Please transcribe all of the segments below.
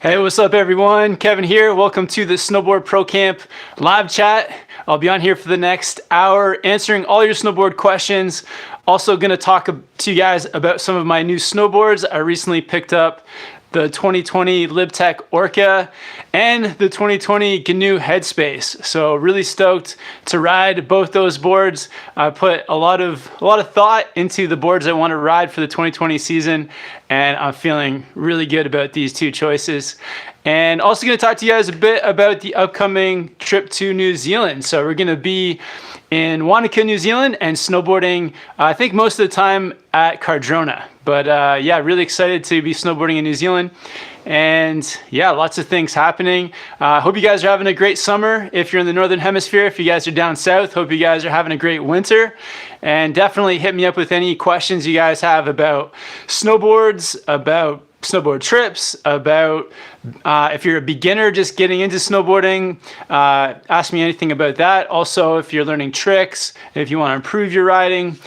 Hey, what's up everyone? Kevin here. Welcome to the Snowboard Pro Camp live chat. I'll be on here for the next hour answering all your snowboard questions. Also going to talk to you guys about some of my new snowboards. I recently picked up the 2020 Lib Tech Orca and the 2020 GNU Head Space. So really stoked to ride both those boards. I put a lot of thought into the boards I want to ride for the 2020 season, and I'm feeling really good about these two choices. And also going to talk to you guys a bit about the upcoming trip to New Zealand. So we're going to be in Wanaka, New Zealand, and snowboarding, I think most of the time at Cardrona. But yeah, really excited to be snowboarding in New Zealand. And yeah, lots of things happening. Hope you guys are having a great summer. If you're in the Northern Hemisphere, if you guys are down south, hope you guys are having a great winter. And definitely hit me up with any questions you guys have about snowboards, about snowboard trips, about if you're a beginner just getting into snowboarding, ask me anything about that. Also, if you're learning tricks, if you want to improve your riding,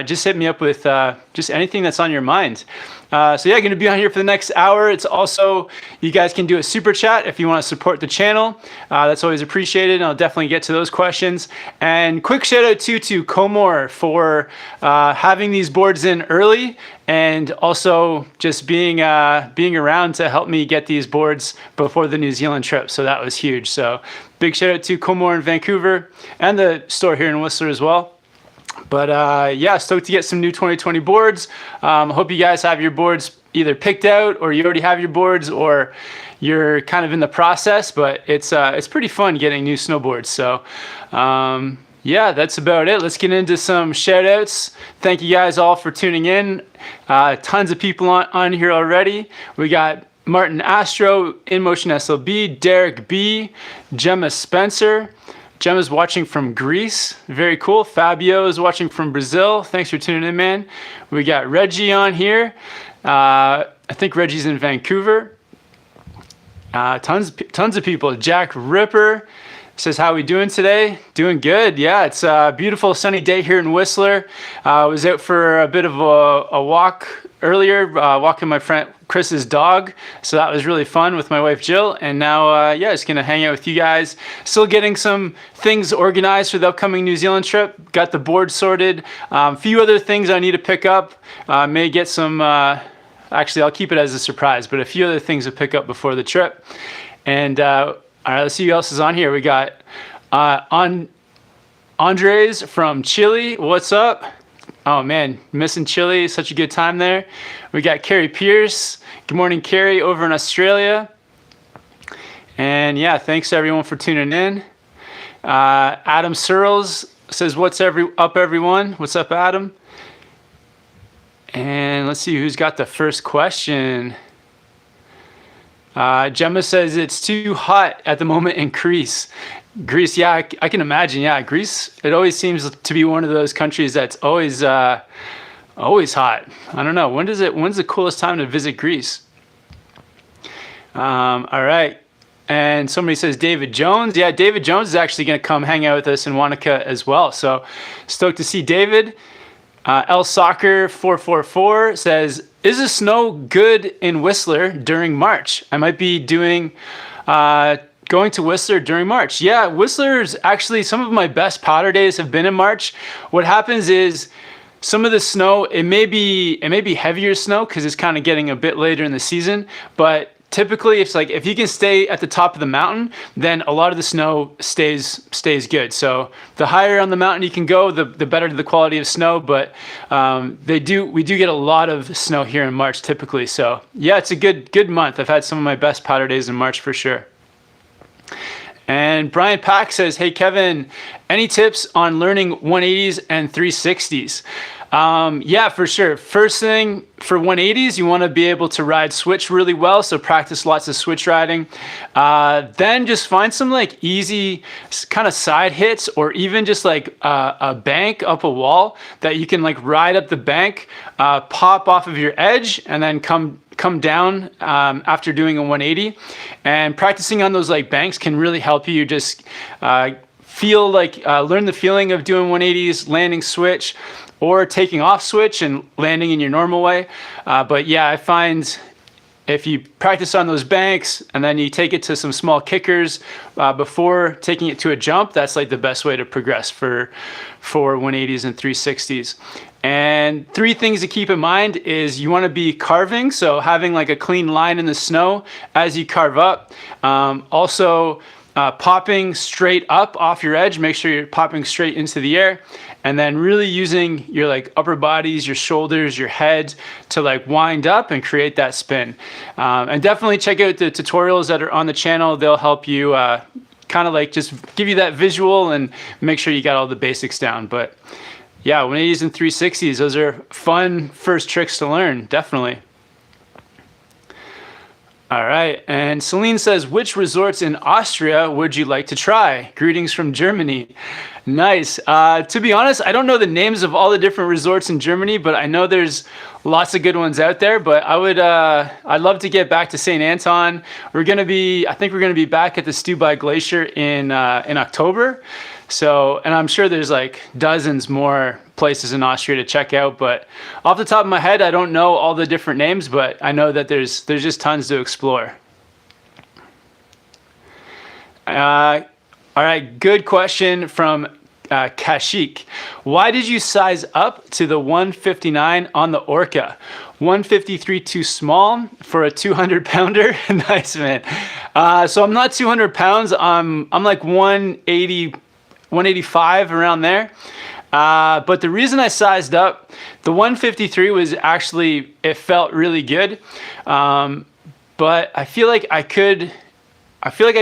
just hit me up with just anything that's on your mind. So yeah, going to be on here for the next hour. It's also, you guys can do a super chat if you want to support the channel. That's always appreciated, and I'll definitely get to those questions. And quick shout out to Comor for having these boards in early, and also just being around to help me get these boards before the New Zealand trip. So that was huge. So big shout out to Comor in Vancouver and the store here in Whistler as well. But yeah, stoked to get some new 2020 boards. Hope you guys have your boards either picked out, or you already have your boards, or you're kind of in the process. But it's pretty fun getting new snowboards. So yeah, that's about it. Let's get into some shout outs. Thank you guys all for tuning in. Tons of people on here already. We got Martin Astro, InMotion SLB, Derek B, Gemma Spencer. Gemma's watching from Greece. Very cool. Fabio is watching from Brazil. Thanks for tuning in, man. We got Reggie on here. I think Reggie's in Vancouver. Tons of people. Jack Ripper says, how we doing today? Doing good. Yeah, it's a beautiful sunny day here in Whistler. I was out for a bit of a walk earlier, walking my friend Chris's dog. So that was really fun with my wife Jill. And now, yeah, just gonna hang out with you guys. Still getting some things organized for the upcoming New Zealand trip. Got the board sorted. A few other things I need to pick up. May get some, actually I'll keep it as a surprise, but a few other things to pick up before the trip. And all right, let's see who else is on here. We got Andres from Chile. What's up? Oh man, missing Chile, such a good time there. We got Carrie Pierce. Good morning, Carrie, over in Australia. And yeah, thanks everyone for tuning in. Adam Searles says, what's up everyone? What's up, Adam? And let's see who's got the first question. Gemma says it's too hot at the moment in Greece. Greece, yeah, I can imagine. Yeah, Greece, it always seems to be one of those countries that's always hot. I don't know. When's the coolest time to visit Greece? All right. And somebody says David Jones. Yeah, David Jones is actually going to come hang out with us in Wanaka as well. So stoked to see David. L Soccer 444 says, is the snow good in Whistler during March? I might be going to Whistler during March. Yeah, Whistler's actually, some of my best powder days have been in March. What happens is some of the snow, it may be heavier snow because it's kind of getting a bit later in the season, but typically it's like if you can stay at the top of the mountain, then a lot of the snow stays good. So the higher on the mountain you can go, the better the quality of snow. But we do get a lot of snow here in March typically. So yeah, it's a good month. I've had some of my best powder days in March for sure. And Brian Pack says, hey Kevin, any tips on learning 180s and 360s? Yeah, for sure. First thing for 180s, you want to be able to ride switch really well. So practice lots of switch riding. Then just find some like easy kind of side hits, or even just like a bank up a wall that you can like ride up the bank, pop off of your edge, and then come down after doing a 180. And practicing on those like banks can really help you just feel like learn the feeling of doing 180s, landing switch, or taking off switch and landing in your normal way. But yeah, I find if you practice on those banks and then you take it to some small kickers before taking it to a jump, that's like the best way to progress for 180s and 360s. And 3 things to keep in mind is you want to be carving, so having like a clean line in the snow as you carve up. Also popping straight up off your edge, make sure you're popping straight into the air, and then really using your like upper bodies, your shoulders, your head to like wind up and create that spin. And definitely check out the tutorials that are on the channel. They'll help you kind of like just give you that visual and make sure you got all the basics down. But yeah, 180s and 360s, those are fun first tricks to learn, definitely. All right, and Celine says, which resorts in Austria would you like to try? Greetings from Germany. Nice. To be honest, I don't know the names of all the different resorts in Germany, but I know there's lots of good ones out there. But I'd love to get back to St. Anton. I think we're gonna be back at the Stubai Glacier in October. So, and I'm sure there's like dozens more places in Austria to check out, but off the top of my head, I don't know all the different names, but I know that there's just tons to explore. All right, good question from Kashik. Why did you size up to the 159 on the Orca? 153 too small for a 200 pounder? Nice, man. So I'm not 200 pounds. I'm like 180, 185 around there. But the reason I sized up, the 153 was actually, it felt really good. But I feel like I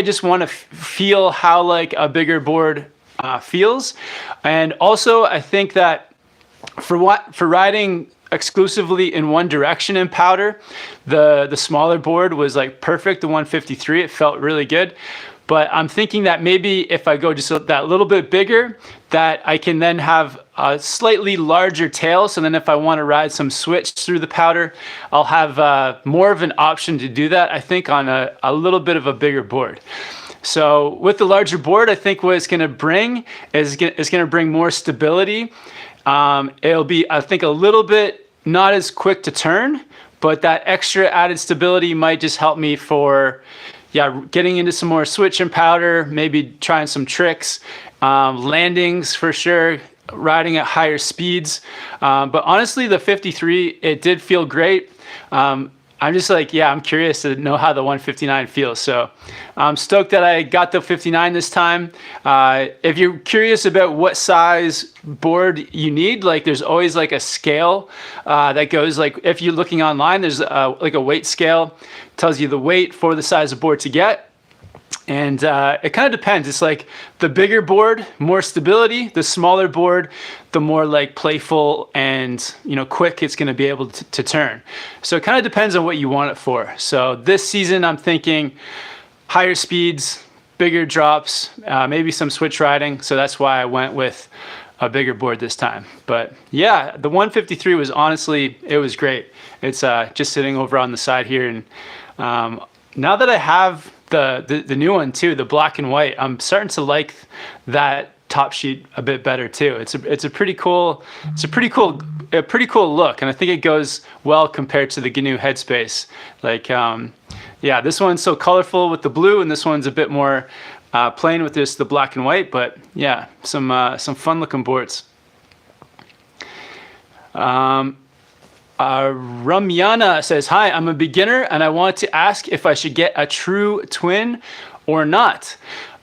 just want to feel how like a bigger board feels. And also I think that for riding exclusively in one direction in powder, the smaller board was like perfect, the 153, it felt really good. But I'm thinking that maybe if I go just that little bit bigger, that I can then have a slightly larger tail. So then if I want to ride some switch through the powder, I'll have more of an option to do that, I think, on a little bit of a bigger board. So with the larger board, I think what it's going to bring is it's going to bring more stability. It'll be, I think, a little bit not as quick to turn, but that extra added stability might just help me for getting into some more switch and powder, maybe trying some tricks, landings for sure, riding at higher speeds. But honestly, the 53, it did feel great. I'm just like, I'm curious to know how the 159 feels. So I'm stoked that I got the 59 this time. If you're curious about what size board you need, like there's always like a scale that goes, like if you're looking online, there's like a weight scale, tells you the weight for the size of board to get. And it kind of depends. It's like the bigger board, more stability. The smaller board, the more like playful and quick it's going to be able to turn. So it kind of depends on what you want it for. So this season I'm thinking higher speeds, bigger drops, maybe some switch riding. So that's why I went with a bigger board this time. But yeah, the 153 was honestly, it was great. It's just sitting over on the side here. And now that I have the new one too, the black and white, I'm starting to like that top sheet a bit better too. It's a pretty cool look, and I think it goes well compared to the GNU Head Space. Like this one's so colorful with the blue, and this one's a bit more plain with the black and white. But yeah, some fun looking boards. Ramyana says, hi, I'm a beginner and I want to ask if I should get a true twin or not.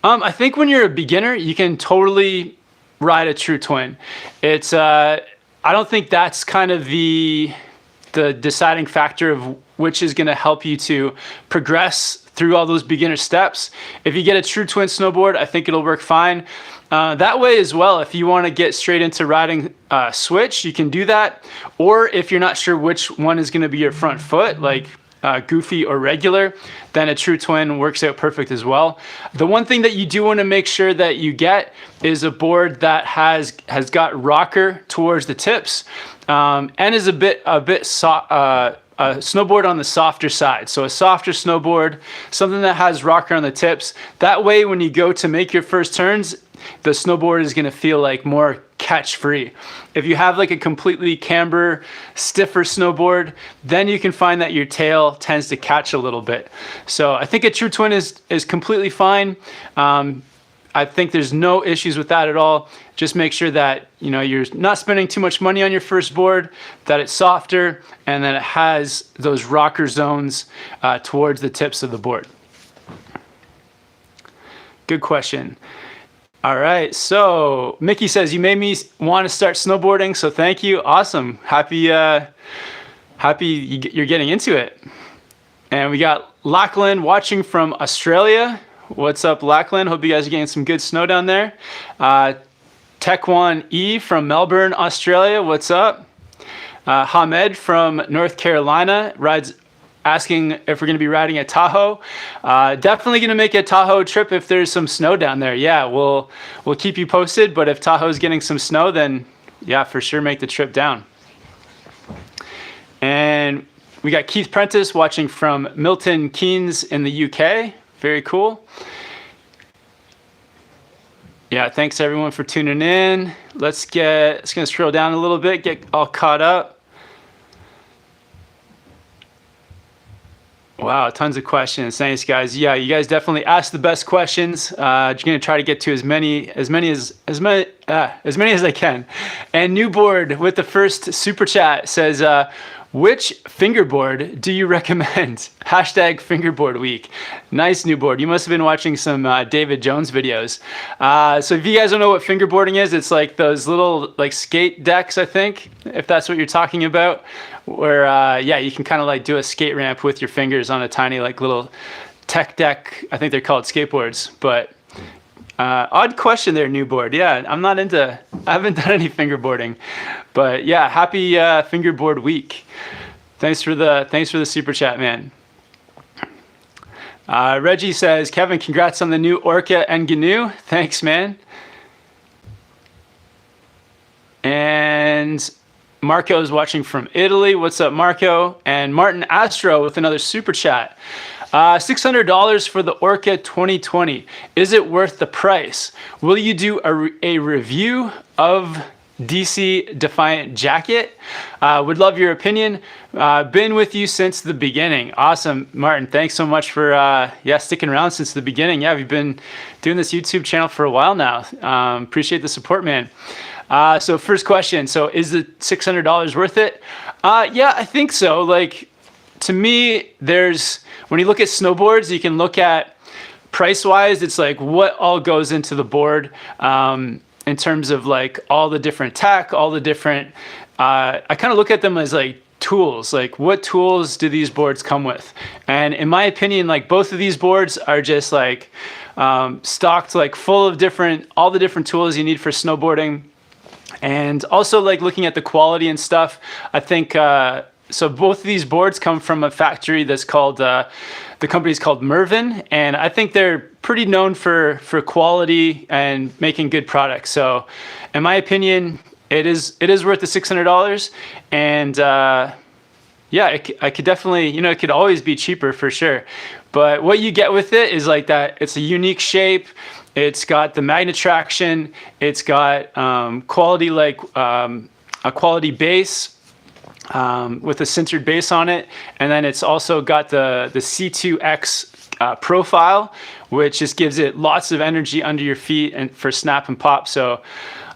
I think when you're a beginner, you can totally ride a true twin. It's, I don't think that's kind of the deciding factor of which is going to help you to progress through all those beginner steps. If you get a true twin snowboard, I think it'll work fine. That way as well, if you want to get straight into riding switch, you can do that. Or if you're not sure which one is going to be your front foot, like goofy or regular, then a true twin works out perfect as well. The one thing that you do want to make sure that you get is a board that has got rocker towards the tips, and is a bit a snowboard on the softer side. So a softer snowboard, something that has rocker on the tips. That way, when you go to make your first turns, the snowboard is gonna feel like more catch free. If you have like a completely camber, stiffer snowboard, then you can find that your tail tends to catch a little bit. So I think a true twin is completely fine. I think there's no issues with that at all. Just make sure that you're not spending too much money on your first board, that it's softer, and that it has those rocker zones towards the tips of the board. Good question. All right, so Mickey says, you made me want to start snowboarding, so thank you. Awesome. Happy you're getting into it. And we got Lachlan watching from Australia. What's up, Lachlan? Hope you guys are getting some good snow down there. Tekwan E from Melbourne, Australia. What's up? Hamed from North Carolina asking if we're going to be riding at Tahoe. Definitely going to make a Tahoe trip if there's some snow down there. Yeah, we'll keep you posted. But if Tahoe's getting some snow, then yeah, for sure make the trip down. And we got Keith Prentice watching from Milton Keynes in the UK. Very cool. Yeah, thanks everyone for tuning in. Let's gonna scroll down a little bit, get all caught up. Wow, tons of questions. Thanks, guys. Yeah, you guys definitely asked the best questions. I'm gonna try to get to as many as I can. And Newboard with the first super chat says, which fingerboard do you recommend? Hashtag fingerboard week. Nice, Newboard. You must have been watching some David Jones videos. So if you guys don't know what fingerboarding is, it's like those little like skate decks, I think, if that's what you're talking about, where yeah, you can kind of like do a skate ramp with your fingers on a tiny like little tech deck. I think they're called skateboards, but odd question there, Newboard. Yeah, I haven't done any fingerboarding, but yeah, happy fingerboard week. Thanks for the super chat, man. Reggie says, Kevin, congrats on the new Orca and GNU. Thanks, man. And Marco is watching from Italy. What's up, Marco? And Martin Astro with another super chat. $600 for the Orca 2020. Is it worth the price? Will you do a review of DC Defiant jacket? Would love your opinion. Been with you since the beginning. Awesome, Martin. Thanks so much for sticking around since the beginning. Yeah, we've been doing this YouTube channel for a while now. Appreciate the support, man. So first question. So is the $600 worth it? Yeah, I think so. Like, to me, when you look at snowboards, you can look at price-wise, it's like what all goes into the board in terms of like all the different tech, all the different, I kind of look at them as like tools, like what tools do these boards come with? And in my opinion, like both of these boards are just like stocked like full of all the different tools you need for snowboarding. And also like looking at the quality and stuff, I think, so both of these boards come from a factory that's called, the company's called Mervin, and I think they're pretty known for quality and making good products. So in my opinion, it is worth the $600. And yeah, I could definitely, it could always be cheaper for sure. But what you get with it is like that, it's a unique shape. It's got the magnet traction. It's got quality, like a quality base. With a sintered base on it, and then it's also got the C2X profile, which just gives it lots of energy under your feet and for snap and pop. So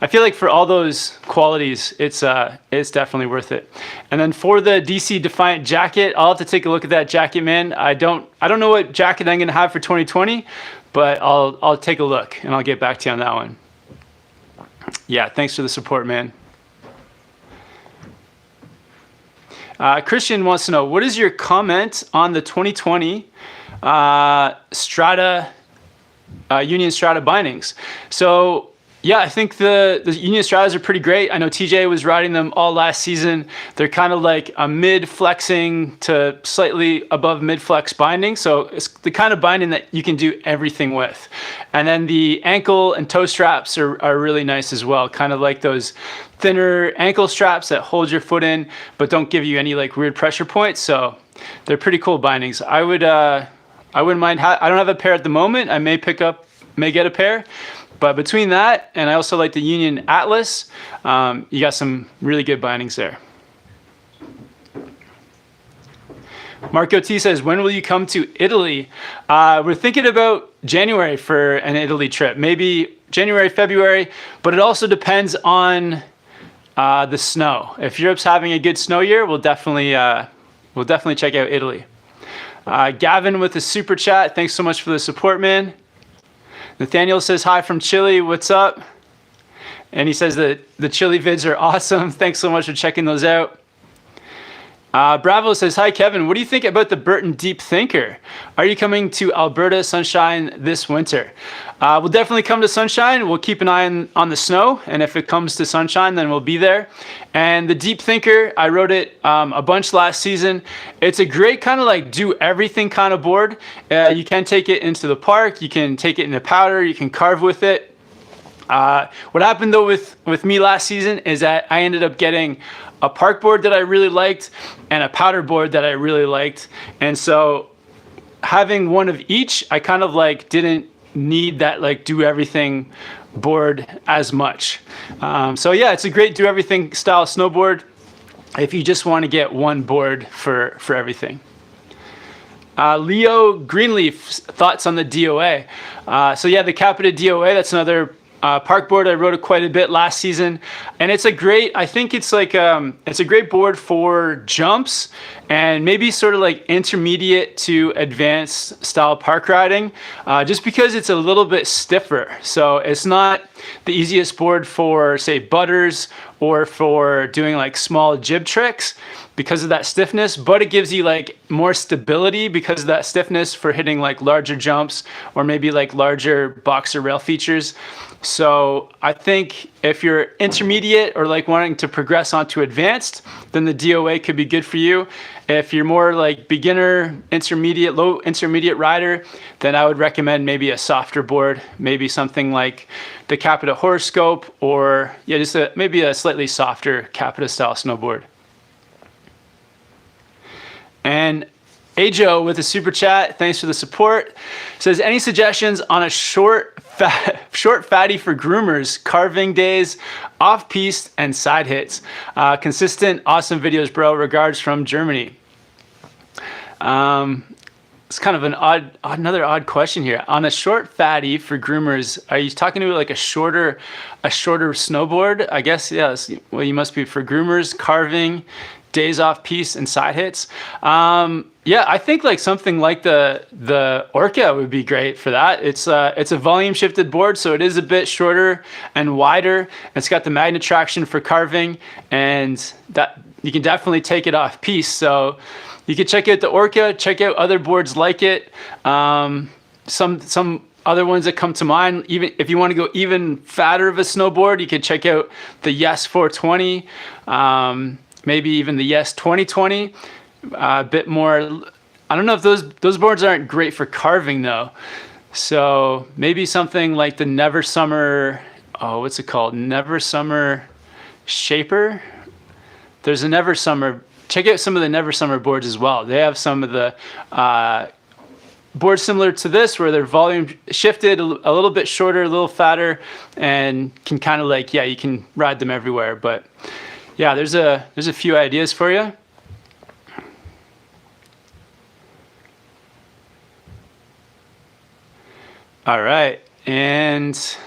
I feel like for all those qualities, it's definitely worth it. And then for the DC Defiant jacket, I'll have to take a look at that jacket, man. I don't know what jacket I'm gonna have for 2020, but I'll take a look and I'll get back to you on that one. Yeah, thanks for the support, man. Christian wants to know, what is your comment on the 2020 Strata Union Strata bindings? So Yeah, I think the Union Stratas are pretty great. I know TJ was riding them all last season. They're kind of like a mid flexing to slightly above mid flex binding. So it's the kind of binding that you can do everything with. And then the ankle and toe straps are really nice as well. Kind of like those thinner ankle straps that hold your foot in, but don't give you any like weird pressure points. So they're pretty cool bindings. I wouldn't mind. I don't have a pair at the moment. I may get a pair. But between that, and I also like the Union Atlas, you got some really good bindings there. Marco T says, when will you come to Italy? We're thinking about January for an Italy trip. Maybe January, February, but it also depends on the snow. If Europe's having a good snow year, we'll definitely check out Italy. Gavin with the super chat. Thanks so much for the support, man. Nathaniel says hi from Chile. What's up? And he says that the Chile vids are awesome. Thanks so much for checking those out. Bravo says, hi, Kevin. What do you think about the Burton Deep Thinker? Are you coming to Alberta Sunshine this winter? We'll definitely come to Sunshine. We'll keep an eye on the snow. And if it comes to Sunshine, then we'll be there. And the Deep Thinker, I rode it a bunch last season. It's a great kind of like do everything kind of board. You can take it into the park. You can take it into powder. You can carve with it. What happened though with me last season is that I ended up getting a park board that I really liked and a powder board that I really liked. And so having one of each, I kind of like didn't need that like do everything board as much. So yeah, it's a great do everything style snowboard if you just want to get one board for everything. Leo Greenleaf, thoughts on the DOA. So yeah, the Capita DOA, that's another park board. I rode it quite a bit last season, and it's a great, I think it's like, it's a great board for jumps and maybe sort of like intermediate to advanced style park riding, just because it's a little bit stiffer. So it's not the easiest board for say butters or for doing like small jib tricks because of that stiffness, but it gives you like more stability because of that stiffness for hitting like larger jumps or maybe like larger boxer rail features. So I think if you're intermediate or like wanting to progress onto advanced, then the DOA could be good for you. If you're more like beginner, intermediate, low intermediate rider, then I would recommend maybe a softer board, maybe something like the Capita Horoscope, or yeah, just maybe a slightly softer Capita style snowboard. And Ajo with a super chat, thanks for the support, says, any suggestions on a short fatty for groomers, carving days, off-piste, and side hits? Consistent, awesome videos, bro. Regards from Germany. It's kind of another odd question here. On a short fatty for groomers, are you talking about like a shorter snowboard? I guess, yes. Well, you must be for groomers, carving, days off piste, and side hits. Yeah, I think like something like the Orca would be great for that. It's a volume shifted board, so it is a bit shorter and wider. It's got the magnet traction for carving, and that you can definitely take it off piste. So you can check out the Orca, check out other boards like it. Some other ones that come to mind, even if you want to go even fatter of a snowboard, you could check out the Yes 420, maybe even the Yes 2020. A bit more, I don't know if those boards aren't great for carving though. So maybe something like the Never Summer, what's it called? Never Summer Shaper. There's a Never Summer. Check out some of the Never Summer boards as well. They have some of the boards similar to this where they're volume shifted, a little bit shorter, a little fatter, and can kind of like, yeah, you can ride them everywhere. But yeah, there's a few ideas for you. All right, and just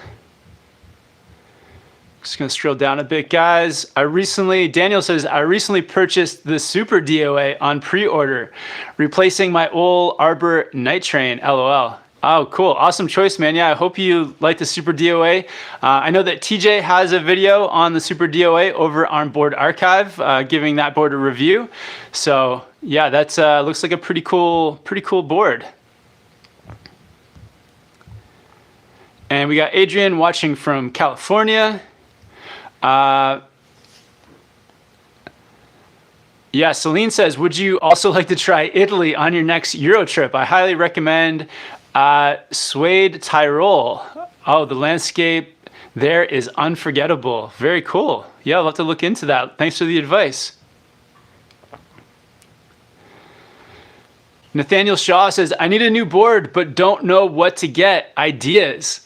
gonna scroll down a bit, guys. Daniel says, I recently purchased the Super DOA on pre-order, replacing my old Arbor Night Train, LOL. Oh, cool, awesome choice, man. Yeah, I hope you like the Super DOA. I know that TJ has a video on the Super DOA over on Board Archive, giving that board a review. So yeah, that's looks like a pretty cool board. And we got Adrian watching from California. Yeah, Celine says, would you also like to try Italy on your next Euro trip? I highly recommend Suede Tyrol. Oh, the landscape there is unforgettable. Very cool. Yeah, I'll have to look into that. Thanks for the advice. Nathaniel Shaw says, I need a new board, but don't know what to get. Ideas.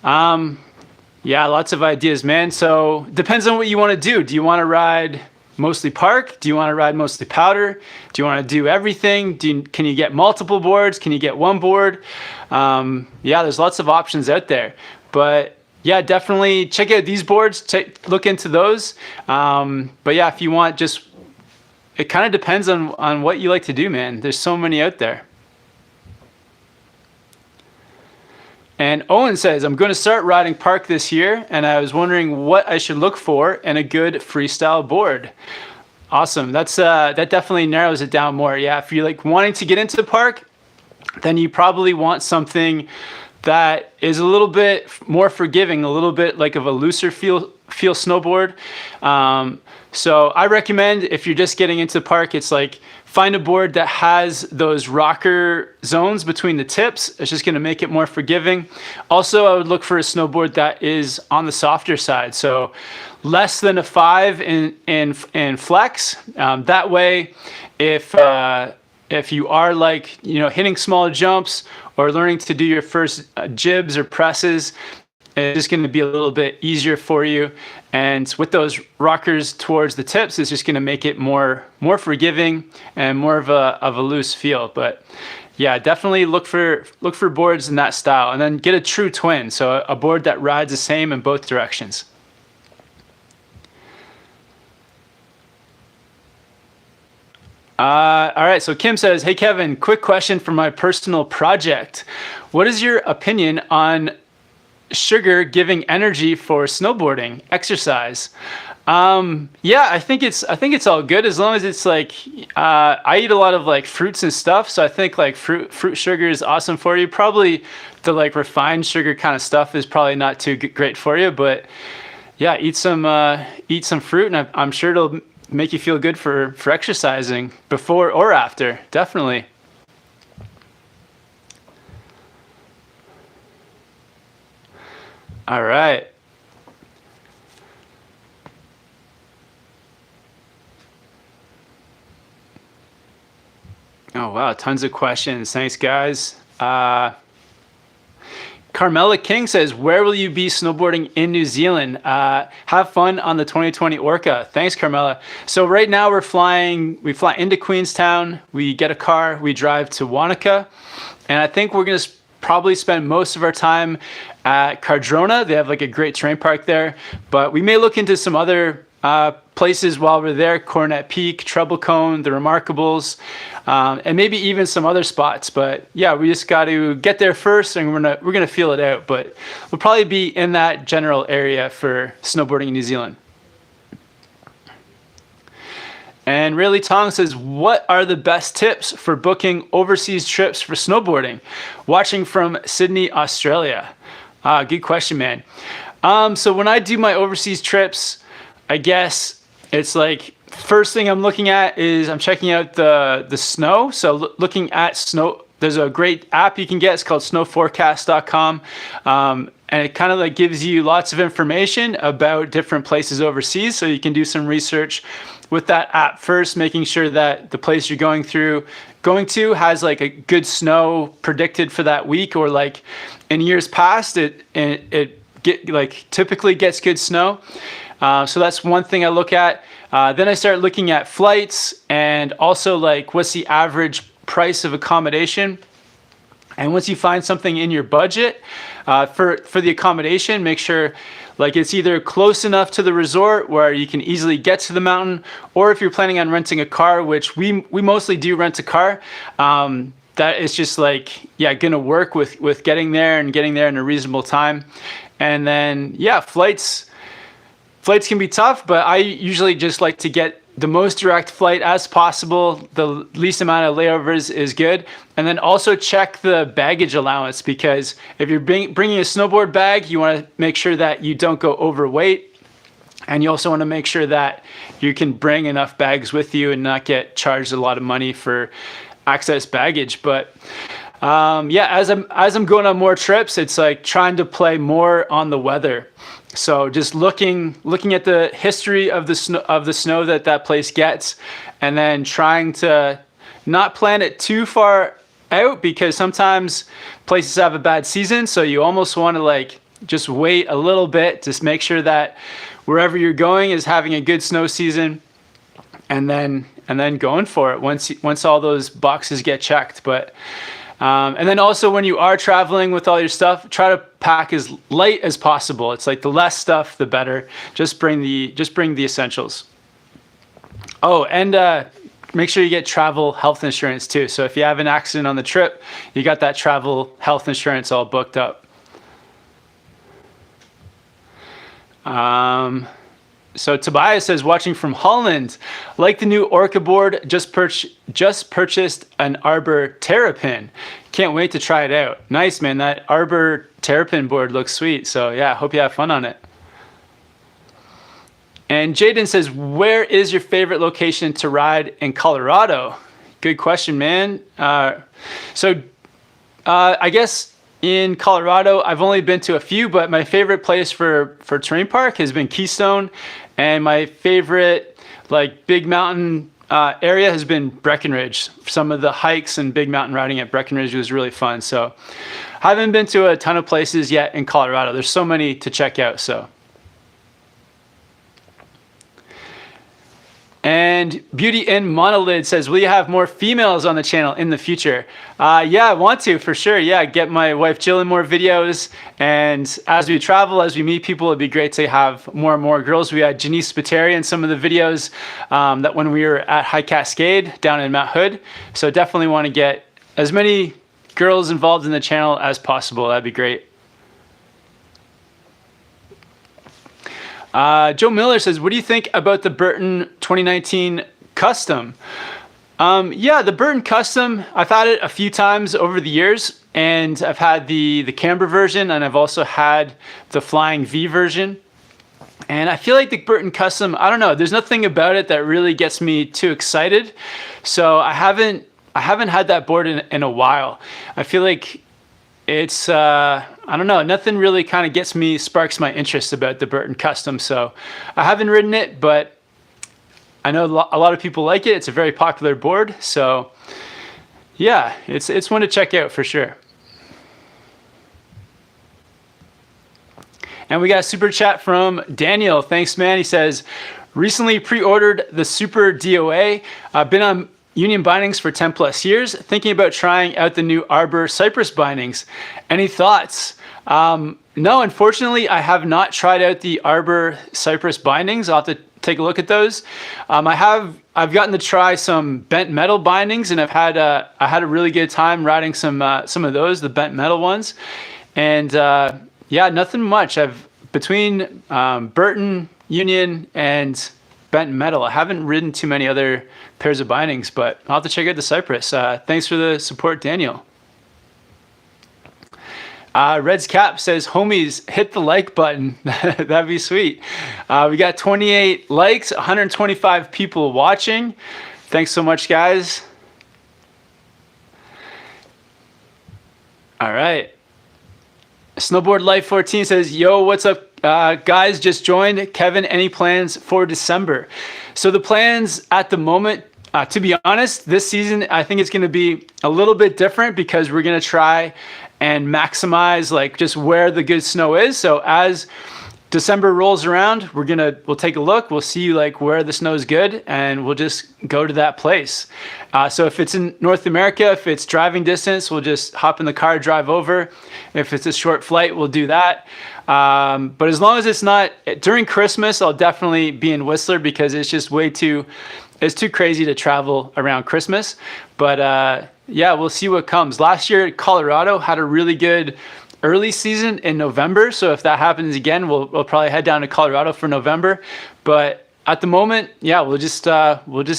Yeah, lots of ideas, man. So depends on what you want to do. Do you want to ride mostly park? Do you want to ride mostly powder? Do you want to do everything? Can you get multiple boards? Can you get one board? Yeah, there's lots of options out there. But yeah, definitely check out these boards. Look into those. But yeah, if you want just, it kind of depends on what you like to do, man. There's so many out there. And Owen says, I'm going to start riding park this year, and I was wondering what I should look for in a good freestyle board. Awesome. That definitely narrows it down more. Yeah, if you're like wanting to get into the park, then you probably want something that is a little bit more forgiving, a little bit like of a looser feel snowboard. So I recommend, if you're just getting into the park, it's like find a board that has those rocker zones between the tips. It's just going to make it more forgiving. Also, I would look for a snowboard that is on the softer side. So less than a 5 in flex. That way, if you are like, hitting small jumps or learning to do your first jibs or presses, it's just going to be a little bit easier for you. And with those rockers towards the tips, it's just going to make it more forgiving and more of a loose feel. But yeah, definitely look for boards in that style, and then get a true twin. So a board that rides the same in both directions. All right, so Kim says, hey Kevin, quick question for my personal project. What is your opinion on sugar giving energy for snowboarding exercise? Yeah, I think it's all good as long as it's like, I eat a lot of like fruits and stuff, so I think like fruit sugar is awesome for you. Probably the like refined sugar kind of stuff is probably not too great for you, but yeah, eat some fruit, and I'm sure it'll make you feel good for exercising before or after, definitely. All right. Oh, wow. Tons of questions. Thanks, guys. Carmela King says, where will you be snowboarding in New Zealand? Have fun on the 2020 Orca. Thanks, Carmela. So right now we fly into Queenstown, we get a car, we drive to Wanaka, and I think we're going to probably spend most of our time at Cardrona. They have like a great terrain park there, but we may look into some other places while we're there: Coronet Peak, Treble Cone, the Remarkables, and maybe even some other spots. But yeah, we just got to get there first, and we're gonna feel it out. But we'll probably be in that general area for snowboarding in New Zealand. And Really Tong says, what are the best tips for booking overseas trips for snowboarding? Watching from Sydney, Australia. Good question, man. So when I do my overseas trips, I guess it's like, first thing I'm looking at is I'm checking out the snow. So looking at snow, there's a great app you can get. It's called snowforecast.com. And it kind of like gives you lots of information about different places overseas. So you can do some research with that app first, making sure that the place you're going to has like a good snow predicted for that week, or like in years past, it typically gets good snow. So that's one thing I look at. Then I start looking at flights, and also like what's the average price of accommodation. And once you find something in your budget for the accommodation, make sure like it's either close enough to the resort where you can easily get to the mountain, or if you're planning on renting a car, which we mostly do rent a car, that is just like, yeah, gonna work with getting there and getting there in a reasonable time. And then yeah, flights can be tough, but I usually just like to get the most direct flight as possible. The least amount of layovers is good. And then also check the baggage allowance, because if you're bringing a snowboard bag, you want to make sure that you don't go overweight. And you also want to make sure that you can bring enough bags with you and not get charged a lot of money for excess baggage. But yeah, as I'm going on more trips, it's like trying to play more on the weather. So just looking at the history of the snow that place gets, and then trying to not plan it too far out, because sometimes places have a bad season. So you almost want to like just wait a little bit, just make sure that wherever you're going is having a good snow season, and then going for it once all those boxes get checked. But and then also, when you are traveling with all your stuff, try to pack as light as possible. It's like the less stuff, the better. Just bring the essentials. Oh, and make sure you get travel health insurance too. So if you have an accident on the trip, you got that travel health insurance all booked up. So Tobias says, watching from Holland, like the new Orca board, just purchased an Arbor Terrapin. Can't wait to try it out. Nice, man. That Arbor Terrapin board looks sweet. So yeah, hope you have fun on it. And Jaden says, where is your favorite location to ride in Colorado? Good question, man. I guess in Colorado, I've only been to a few, but my favorite place for terrain park has been Keystone, and my favorite like big mountain area has been Breckenridge. Some of the hikes and big mountain riding at Breckenridge was really fun. So I haven't been to a ton of places yet in Colorado. There's so many to check out. So. And Beauty in Monolid says, will you have more females on the channel in the future? Yeah, I want to, for sure. Yeah, get my wife Jill in more videos. And as we travel, as we meet people, it'd be great to have more and more girls. We had Janice Spiteri in some of the videos that when we were at High Cascade down in Mount Hood. So definitely want to get as many girls involved in the channel as possible. That'd be great. Joe Miller says, what do you think about the Burton 2019 Custom? Yeah, the Burton Custom, I've had it a few times over the years, and I've had the camber version, and I've also had the Flying V version. And I feel like the Burton Custom, I don't know, there's nothing about it that really gets me too excited. So I haven't had that board in a while. I feel like it's, I don't know, nothing really kind of sparks my interest about the Burton Custom. So I haven't ridden it, but I know a lot of people like it. It's a very popular board. So yeah, it's one to check out for sure. And we got a super chat from Daniel. Thanks, man. He says, recently pre-ordered the Super DOA. I've been on Union bindings for 10 plus years, thinking about trying out the new Arbor Cypress bindings. Any thoughts? No, unfortunately, I have not tried out the Arbor Cypress bindings. I'll have to take a look at those. I've gotten to try some bent metal bindings, and I had a really good time riding some of those, the bent metal ones. And yeah, nothing much. Between Burton, Union, and bent metal, I haven't ridden too many other pairs of bindings, but I'll have to check out the Cypress. Thanks for the support, Daniel. Red's Cap says, homies, hit the like button. That'd be sweet. We got 28 likes, 125 people watching. Thanks so much, guys. All right. Snowboard Life 14 says, yo, what's up, guys? Just joined. Kevin, any plans for December? So the plans at the moment, to be honest, this season, I think it's going to be a little bit different, because we're going to try and maximize like just where the good snow is. So as December rolls around, we'll take a look. We'll see like where the snow is good, and we'll just go to that place. So if it's in North America, if it's driving distance, we'll just hop in the car, drive over. If it's a short flight, we'll do that. But as long as it's not during Christmas, I'll definitely be in Whistler, because it's just it's too crazy to travel around Christmas. But yeah, we'll see what comes. Last year, Colorado had a really good early season in November. So if that happens again, we'll probably head down to Colorado for November. But at the moment, yeah, we'll just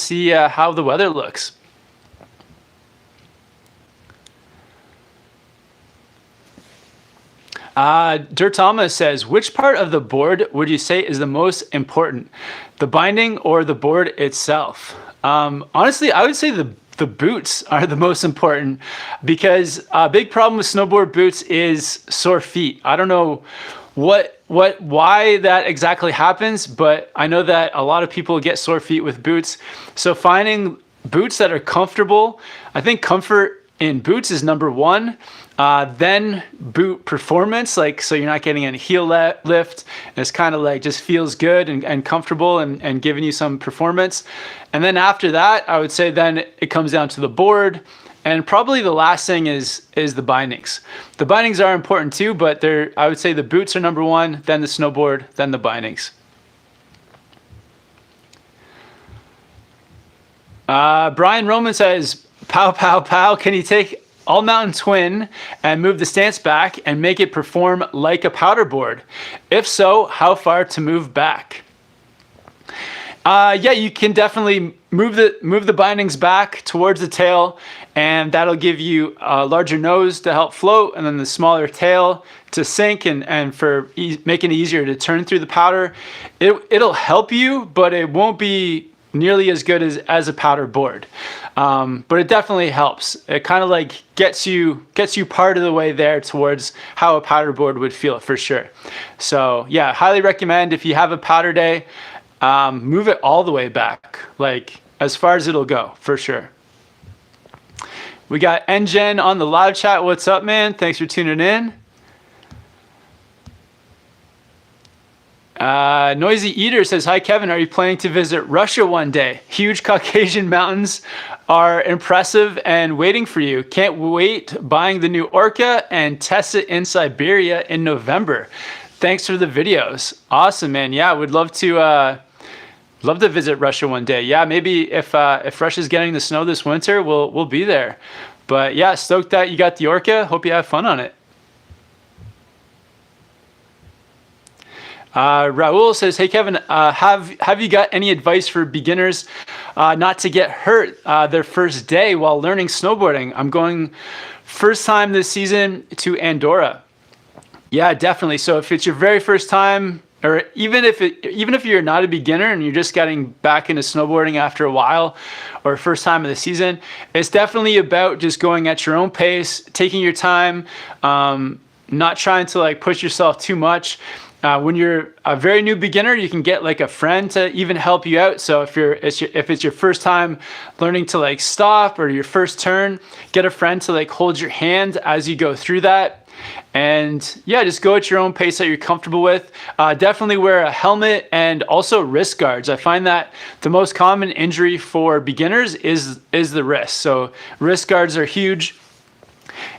see how the weather looks. Dirt Thomas says, which part of the board would you say is the most important, the binding or the board itself? Honestly, I would say the boots are the most important, because a big problem with snowboard boots is sore feet. I don't know why that exactly happens, but I know that a lot of people get sore feet with boots. So finding boots that are comfortable, I think comfort in boots is number one. Then boot performance, like, so you're not getting any heel lift, and it's kind of like just feels good and comfortable and giving you some performance. And then after that, I would say then it comes down to the board, and probably the last thing is the bindings. The bindings are important too, but I would say the boots are number one, then the snowboard, then the bindings. Brian Roman says, pow, pow, pow, can you take all mountain twin and move the stance back and make it perform like a powder board? If so, how far to move back? Yeah, you can definitely move the bindings back towards the tail, and that'll give you a larger nose to help float, and then the smaller tail to sink, and for making it easier to turn through the powder. It'll help you, but it won't be nearly as good as a powder board. But it definitely helps. It kind of like gets you part of the way there towards how a powder board would feel, for sure. So yeah, highly recommend, if you have a powder day, move it all the way back, like as far as it'll go, for sure. We got NGen on the live chat. What's up, man? Thanks for tuning in. Noisy Eater says, hi Kevin, are you planning to visit Russia one day? Huge Caucasian mountains are impressive and waiting for you. Can't wait buying the new Orca and test it in Siberia in November. Thanks for the videos. Awesome, man. Yeah, would love to visit Russia one day. Yeah, maybe if Russia's getting the snow this winter, we'll be there. But yeah, stoked that you got the Orca. Hope you have fun on it. Raul says, hey Kevin, have you got any advice for beginners not to get hurt their first day while learning snowboarding? I'm going first time this season to Andorra. Yeah, definitely. So if it's your very first time, or even if you're not a beginner and you're just getting back into snowboarding after a while, or first time of the season, it's definitely about just going at your own pace, taking your time, not trying to like push yourself too much. When you're a very new beginner, you can get like a friend to even help you out. So if it's your first time learning to like stop, or your first turn, get a friend to like hold your hand as you go through that. And yeah, just go at your own pace that you're comfortable with. Definitely wear a helmet and also wrist guards. I find that the most common injury for beginners is the wrist. So wrist guards are huge.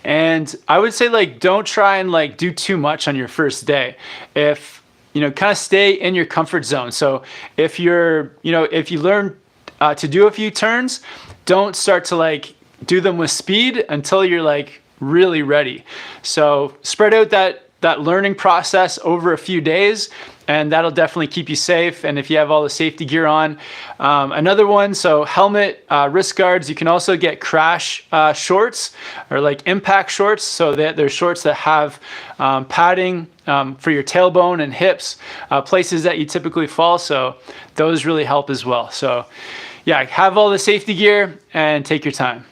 And I would say, like, don't try and like do too much on your first day. If, kind of stay in your comfort zone. So if if you learn to do a few turns, don't start to like do them with speed until you're like really ready. So spread out that learning process over a few days, and that'll definitely keep you safe. And if you have all the safety gear on, another one, so helmet, wrist guards. You can also get crash shorts, or like impact shorts. So they're shorts that have padding for your tailbone and hips, places that you typically fall. So those really help as well. So yeah, have all the safety gear and take your time.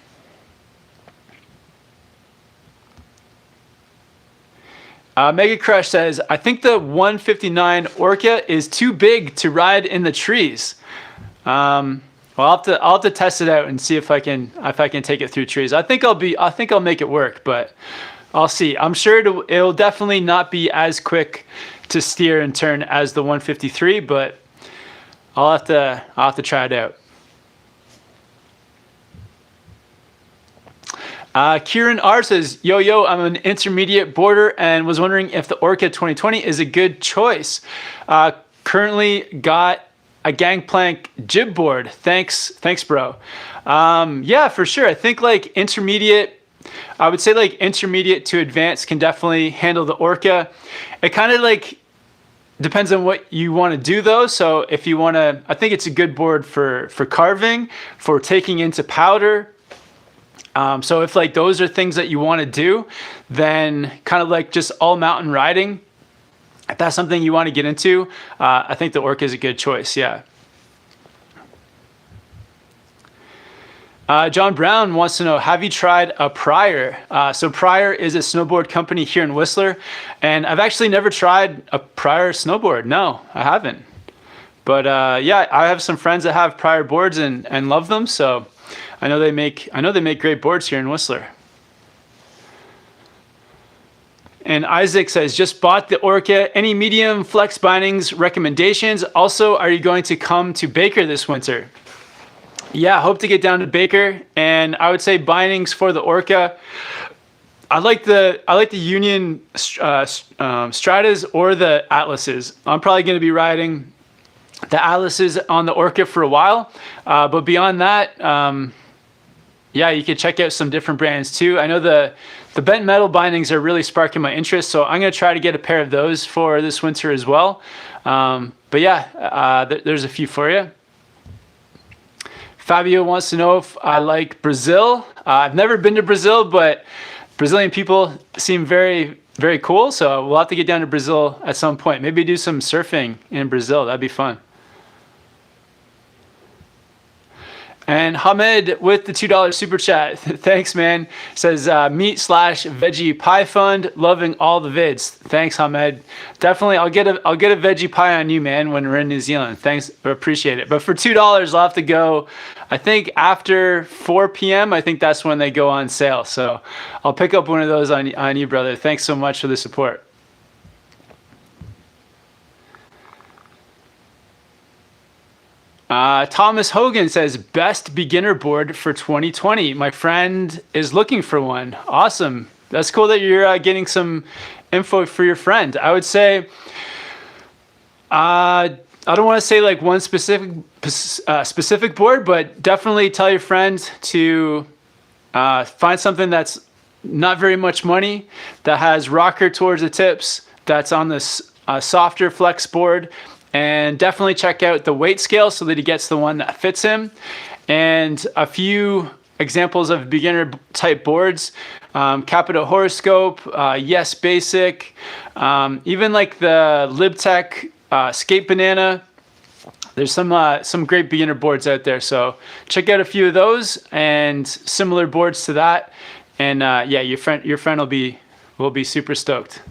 Mega Crush says, I think the 159 Orca is too big to ride in the trees. Well, I'll have to test it out and see if I can take it through trees. I think I'll make it work, but I'll see. I'm sure it'll definitely not be as quick to steer and turn as the 153, but I'll have to try it out. Kieran R says, yo, I'm an intermediate boarder and was wondering if the Orca 2020 is a good choice. Currently got a gangplank jib board. Thanks, bro. Yeah, for sure. I think like intermediate to advanced can definitely handle the Orca. It kind of like Depends on what you want to do though. So if you want to, I think it's a good board for carving, for taking into powder. So if like those are things that you want to do, then kind of like just all mountain riding, if that's something you want to get into, I think the Orca is a good choice. Yeah. John Brown wants to know, have you tried a Pryor? So Pryor is a snowboard company here in Whistler, and I've actually never tried a Pryor snowboard. No, I haven't. But yeah, I have some friends that have Pryor boards and love them, so I know they make great boards here in Whistler. And Isaac says, just bought the Orca. Any medium flex bindings recommendations? Also, are you going to come to Baker this winter? Yeah, hope to get down to Baker, and I would say bindings for the Orca. I like the Union Stratas or the Atlases. I'm probably going to be riding the Atlases on the Orca for a while, but beyond that, yeah, you could check out some different brands too. I know the bent metal bindings are really sparking my interest, so I'm going to try to get a pair of those for this winter as well. But yeah, there's a few for you. Fabio wants to know if I like Brazil. I've never been to Brazil, but Brazilian people seem very, very cool. So we'll have to get down to Brazil at some point. Maybe do some surfing in Brazil. That'd be fun. And Hamed with the $2 super chat. Thanks, man. Says meat/veggie pie fund. Loving all the vids. Thanks, Hamed. Definitely, I'll get a veggie pie on you, man, when we're in New Zealand. Thanks, appreciate it. But for $2, I'll have to go. I think after 4 p.m. I think that's when they go on sale. So I'll pick up one of those on you, brother. Thanks so much for the support. Thomas Hogan says, best beginner board for 2020. My friend is looking for one. Awesome. That's cool that you're getting some info for your friend. I would say, I don't want to say like one specific board, but definitely tell your friend to find something that's not very much money, that has rocker towards the tips, that's on this softer flex board. And definitely check out the weight scale so that he gets the one that fits him. And a few examples of beginner type boards, Capita Horoscope, Yes Basic, even like the Lib Tech Skate Banana. There's some great beginner boards out there. So check out a few of those and similar boards to that. And yeah, your friend will be super stoked.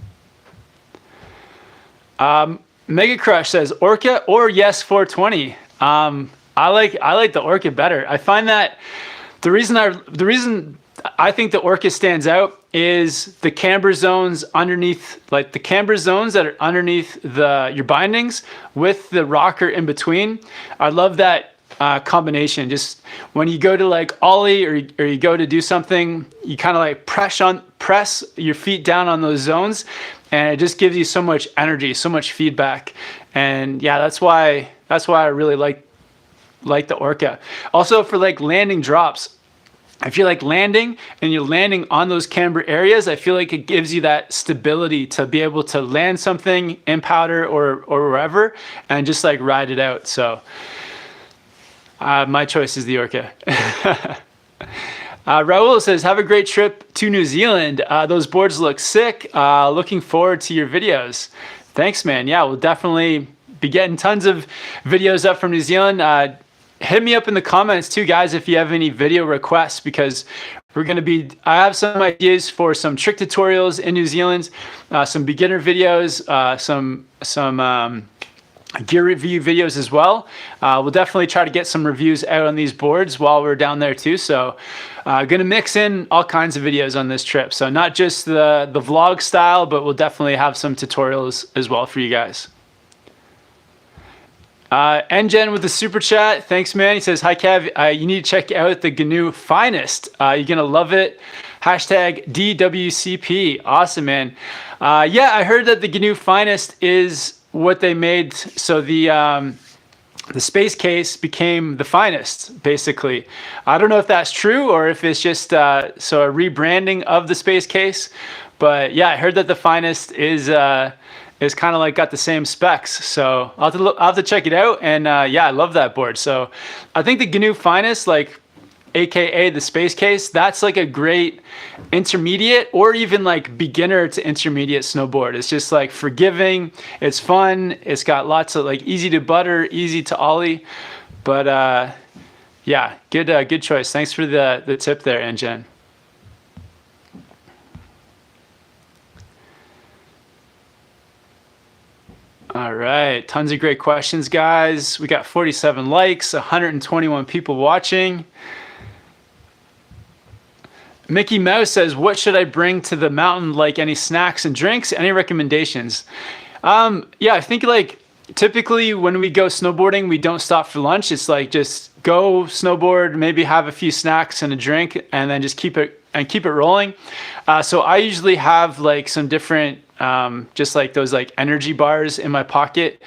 Mega Crush says Orca or Yes 420. I like the Orca better. I find that the reason I think the Orca stands out is the camber zones underneath, like the camber zones that are underneath your bindings with the rocker in between. I love that combination. Just when you go to like ollie or you go to do something, you kind of like press your feet down on those zones, and it just gives you so much energy, so much feedback. And yeah, that's why I really like the Orca. Also for like landing drops, if you're like landing and you're landing on those camber areas, I feel like it gives you that stability to be able to land something in powder or wherever and just like ride it out. So my choice is the Orca. Raul says, have a great trip to New Zealand. Those boards look sick. Looking forward to your videos. Thanks, man. Yeah, we'll definitely be getting tons of videos up from New Zealand. Hit me up in the comments too, guys, if you have any video requests, because I have some ideas for some trick tutorials in New Zealand, some beginner videos, some gear review videos as well. We'll definitely try to get some reviews out on these boards while we're down there too. So gonna mix in all kinds of videos on this trip. So not just the vlog style, but we'll definitely have some tutorials as well for you guys. NGen with the super chat. Thanks, man. He says, hi, Kev. You need to check out the GNU Finest. You're going to love it. Hashtag DWCP. Awesome, man. Yeah, I heard that the GNU Finest is what they made. So the Space Case became the Finest, basically. I don't know if that's true or if it's just a rebranding of the Space Case. But yeah, I heard that the Finest is is kind of like got the same specs. So I'll have to check it out. And yeah, I love that board. So I think the GNU Finest, like AKA the Space Case, that's like a great intermediate or even like beginner to intermediate snowboard. It's just like forgiving, it's fun, it's got lots of like easy to butter, easy to ollie. But yeah, good choice. Thanks for the tip there, Anjen. All right, tons of great questions, guys. We got 47 likes, 121 people watching. Mickey Mouse says, what should I bring to the mountain? Like any snacks and drinks? Any recommendations? Yeah, I think like typically when we go snowboarding, we don't stop for lunch. It's like just go snowboard, maybe have a few snacks and a drink, and then just keep it rolling. So I usually have like some different just like those like energy bars in my pocket.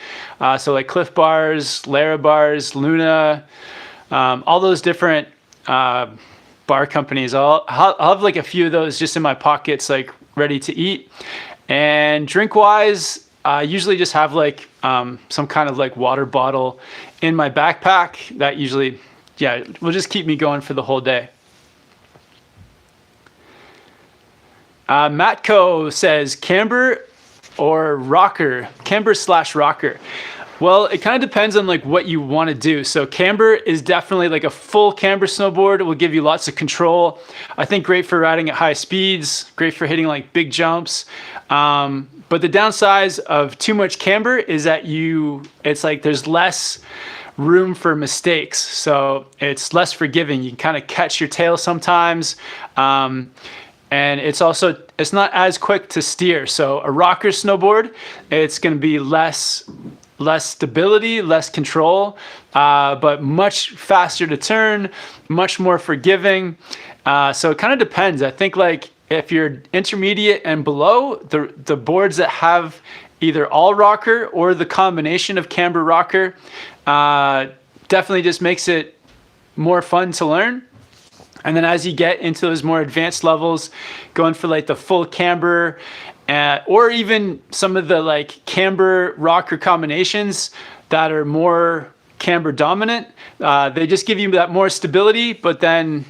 So like Cliff bars, Lara bars, Luna, all those different bar companies. I'll have like a few of those just in my pockets, like ready to eat. And drink wise, I usually just have like some kind of like water bottle in my backpack. That usually, yeah, will just keep me going for the whole day. Matco says camber or rocker, camber/rocker. Well, it kind of depends on like what you want to do. So camber is definitely like a full camber snowboard. It will give you lots of control. I think great for riding at high speeds, great for hitting like big jumps. But the downside of too much camber is that it's like there's less room for mistakes. So it's less forgiving. You can kind of catch your tail sometimes. And it's not as quick to steer. So a rocker snowboard, it's going to be less stability, less control, but much faster to turn, much more forgiving. So it kind of depends. I think like if you're intermediate and below, the boards that have either all rocker or the combination of camber rocker definitely just makes it more fun to learn. And then as you get into those more advanced levels, going for like the full camber, or even some of the like camber rocker combinations that are more camber dominant, they just give you that more stability. But then,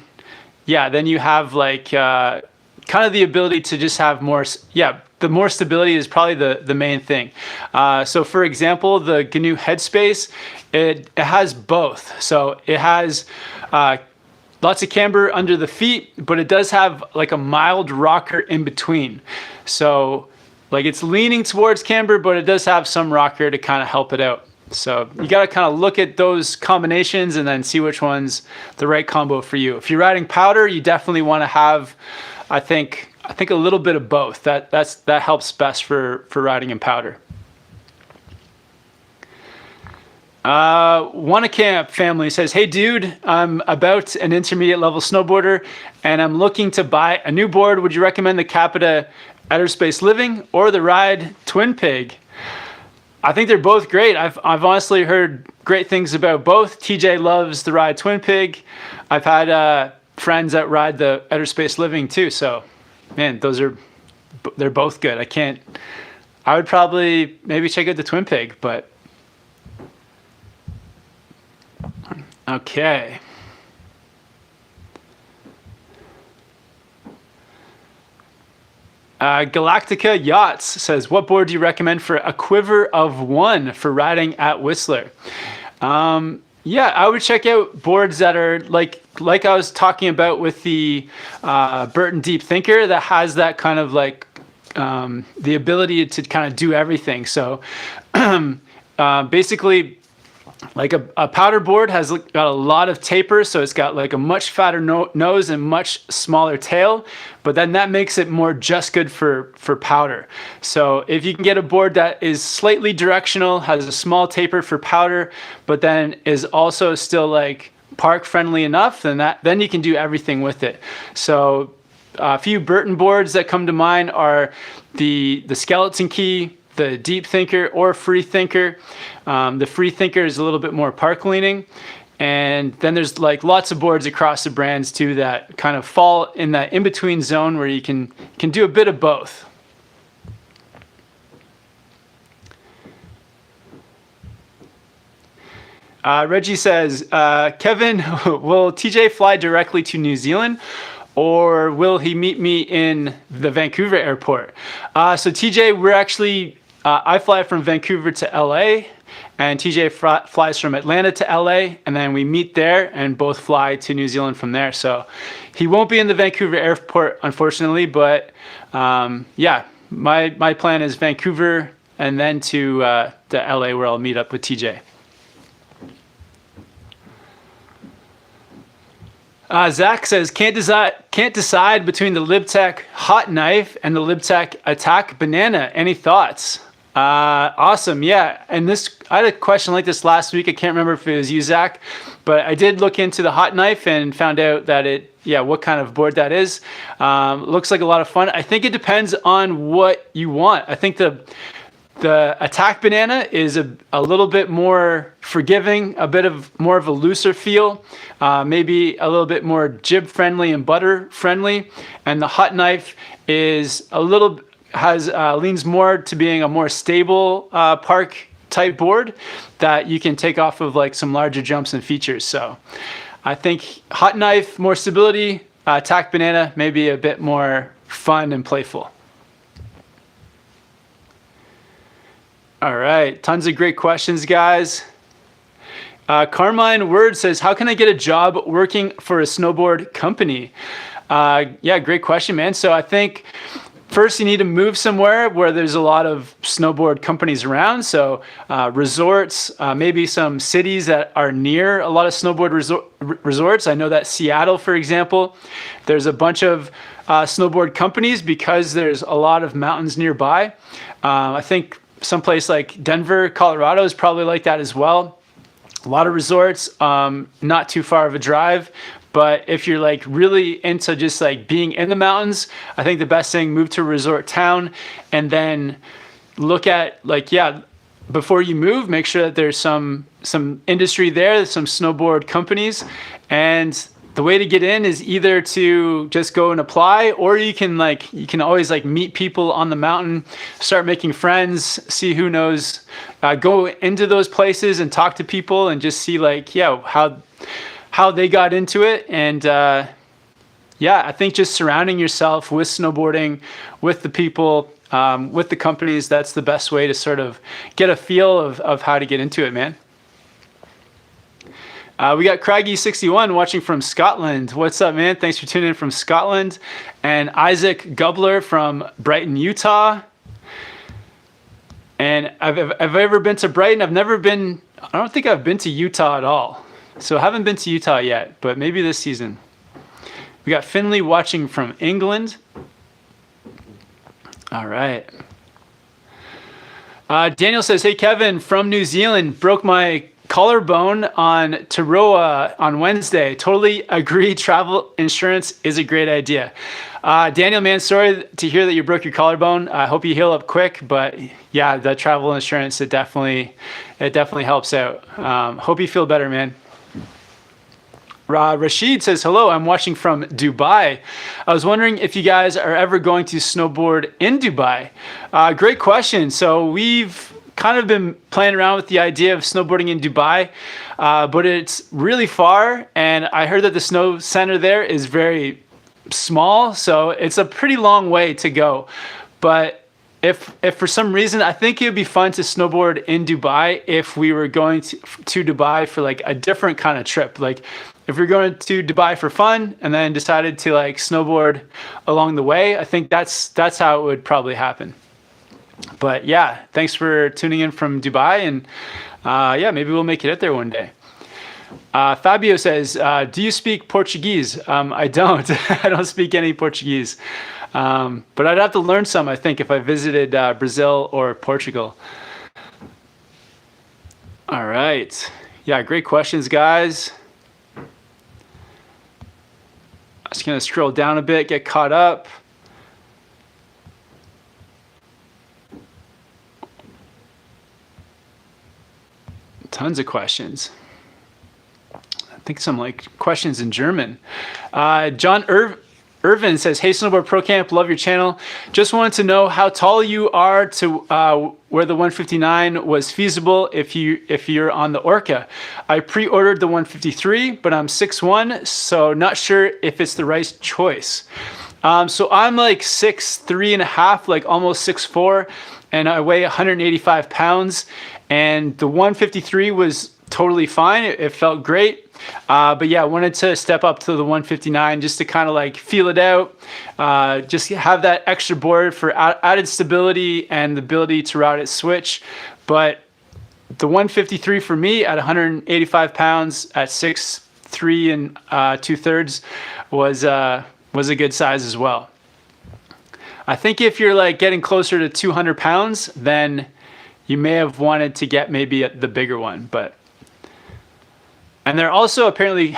yeah, then you have like kind of the ability to just have more. Yeah, the more stability is probably the main thing. So for example, the GNU Head Space, it has both. So it has lots of camber under the feet, but it does have like a mild rocker in between. So like it's leaning towards camber, but it does have some rocker to kind of help it out. So you got to kind of look at those combinations and then see which one's the right combo for you. If you're riding powder, you definitely want to have, I think a little bit of both. That helps best for riding in powder. Wannacamp family says, hey dude, I'm about an intermediate level snowboarder and I'm looking to buy a new board. Would you recommend the Capita Outerspace Living or the Ride Twin Pig? I think they're both great. I've honestly heard great things about both. TJ loves the Ride Twin Pig. I've had friends that ride the Outerspace Living too. So man, they're both good. I would probably maybe check out the Twin Pig, but okay. Galactica Yachts says, what board do you recommend for a quiver of one for riding at Whistler? Yeah, I would check out boards that are like I was talking about with the Burton Deep Thinker, that has that kind of like the ability to kind of do everything. So basically, like a powder board has got a lot of taper, so it's got like a much fatter nose and much smaller tail, but then that makes it more just good for powder. So if you can get a board that is slightly directional, has a small taper for powder, but then is also still like park friendly enough, then you can do everything with it. So a few Burton boards that come to mind are the Skeleton Key, the Deep Thinker, or Free Thinker. The Free Thinker is a little bit more park leaning. And then there's like lots of boards across the brands too that kind of fall in that in-between zone where you can do a bit of both. Reggie says, Kevin, will TJ fly directly to New Zealand, or will he meet me in the Vancouver airport? So TJ, we're actually, I fly from Vancouver to LA, and TJ flies from Atlanta to LA, and then we meet there and both fly to New Zealand from there. So he won't be in the Vancouver airport, unfortunately, but yeah, my plan is Vancouver and then to LA, where I'll meet up with TJ. Zach says, can't decide between the Lib Tech Hot Knife and the Lib Tech Attack Banana. Any thoughts? Awesome. Yeah. And I had a question like this last week. I can't remember if it was you, Zach, but I did look into the Hot Knife and found out that what kind of board that is. Looks like a lot of fun. I think it depends on what you want. I think the Attack Banana is a little bit more forgiving, a bit of more of a looser feel, maybe a little bit more jib friendly and butter friendly. And the Hot Knife is leans more to being a more stable park type board that you can take off of like some larger jumps and features. So I think Hot Knife, more stability, Attack Banana, maybe a bit more fun and playful. All right, tons of great questions, guys. Carmine Word says, how can I get a job working for a snowboard company? Yeah, great question, man. So I think first you need to move somewhere where there's a lot of snowboard companies around. So resorts, maybe some cities that are near a lot of snowboard resorts. I know that Seattle, for example, there's a bunch of snowboard companies because there's a lot of mountains nearby. I think someplace like Denver, Colorado is probably like that as well. A lot of resorts, not too far of a drive. But if you're like really into just like being in the mountains, I think the best thing, move to a resort town and then look at like, yeah, before you move, make sure that there's some industry there, some snowboard companies. And the way to get in is either to just go and apply, or you can always like meet people on the mountain, start making friends, see who knows, go into those places and talk to people and just see like, yeah, how they got into it. And yeah, I think just surrounding yourself with snowboarding, with the people, with the companies, that's the best way to sort of get a feel of how to get into it, man. We got Craggy61 watching from Scotland. What's up, man? Thanks for tuning in from Scotland. And Isaac Gubler from Brighton, Utah. And have I ever been to Brighton? I don't think I've been to Utah at all. So I haven't been to Utah yet, but maybe this season. We got Finley watching from England. All right. Daniel says, hey, Kevin, from New Zealand, broke my collarbone on Taroa on Wednesday. Totally agree. Travel insurance is a great idea. Daniel, man, sorry to hear that you broke your collarbone. I hope you heal up quick, but yeah, the travel insurance, it definitely helps out. Hope you feel better, man. Rashid says, hello, I'm watching from Dubai. I was wondering if you guys are ever going to snowboard in Dubai. Great question. So we've kind of been playing around with the idea of snowboarding in Dubai, but it's really far, and I heard that the snow center there is very small, so it's a pretty long way to go. But if for some reason, I think it would be fun to snowboard in Dubai if we were going to Dubai for like a different kind of trip. Like if we're going to Dubai for fun and then decided to like snowboard along the way, I think that's how it would probably happen. But yeah, thanks for tuning in from Dubai, and yeah, maybe we'll make it out there one day. Fabio says, do you speak Portuguese? I don't. I don't speak any Portuguese. But I'd have to learn some, I think, if I visited Brazil or Portugal. All right. Yeah, great questions, guys. I'm just going to scroll down a bit, get caught up. Tons of questions. I think some like questions in German. John Irvin says, hey, Snowboard Pro Camp, love your channel. Just wanted to know how tall you are to where the 159 was feasible if you're on the Orca. I pre-ordered the 153, but I'm 6'1", so not sure if it's the right choice. So I'm like 6'3.5", like almost 6'4", and I weigh 185 pounds. And the 153 was totally fine. It felt great. But yeah, I wanted to step up to the 159 just to kind of like feel it out. Just have that extra board for added stability and the ability to route it switch. But the 153 for me at 185 pounds at 6'3" and 2/3 was a good size as well. I think if you're like getting closer to 200 pounds, then you may have wanted to get maybe the bigger one, and they're also apparently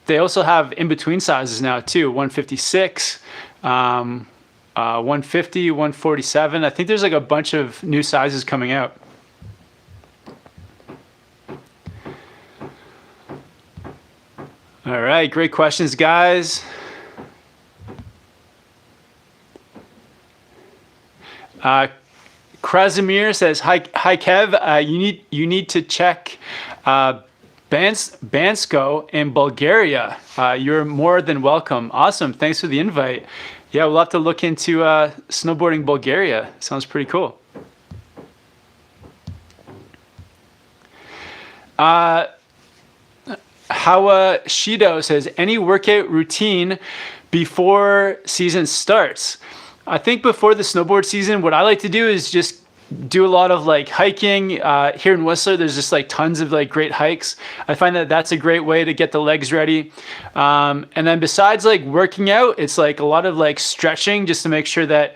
they also have in-between sizes now too, 156, 150, 147. I think there's like a bunch of new sizes coming out. All right, great questions, guys. Krasimir says, hi Kev, you need to check Bansko in Bulgaria. You're more than welcome. Awesome, thanks for the invite. Yeah, we'll have to look into snowboarding Bulgaria. Sounds pretty cool. Hawa Shido says, any workout routine before season starts? I think before the snowboard season, what I like to do is just do a lot of like hiking. Here in Whistler, there's just like tons of like great hikes. I find that that's a great way to get the legs ready. And then besides like working out, it's like a lot of like stretching just to make sure that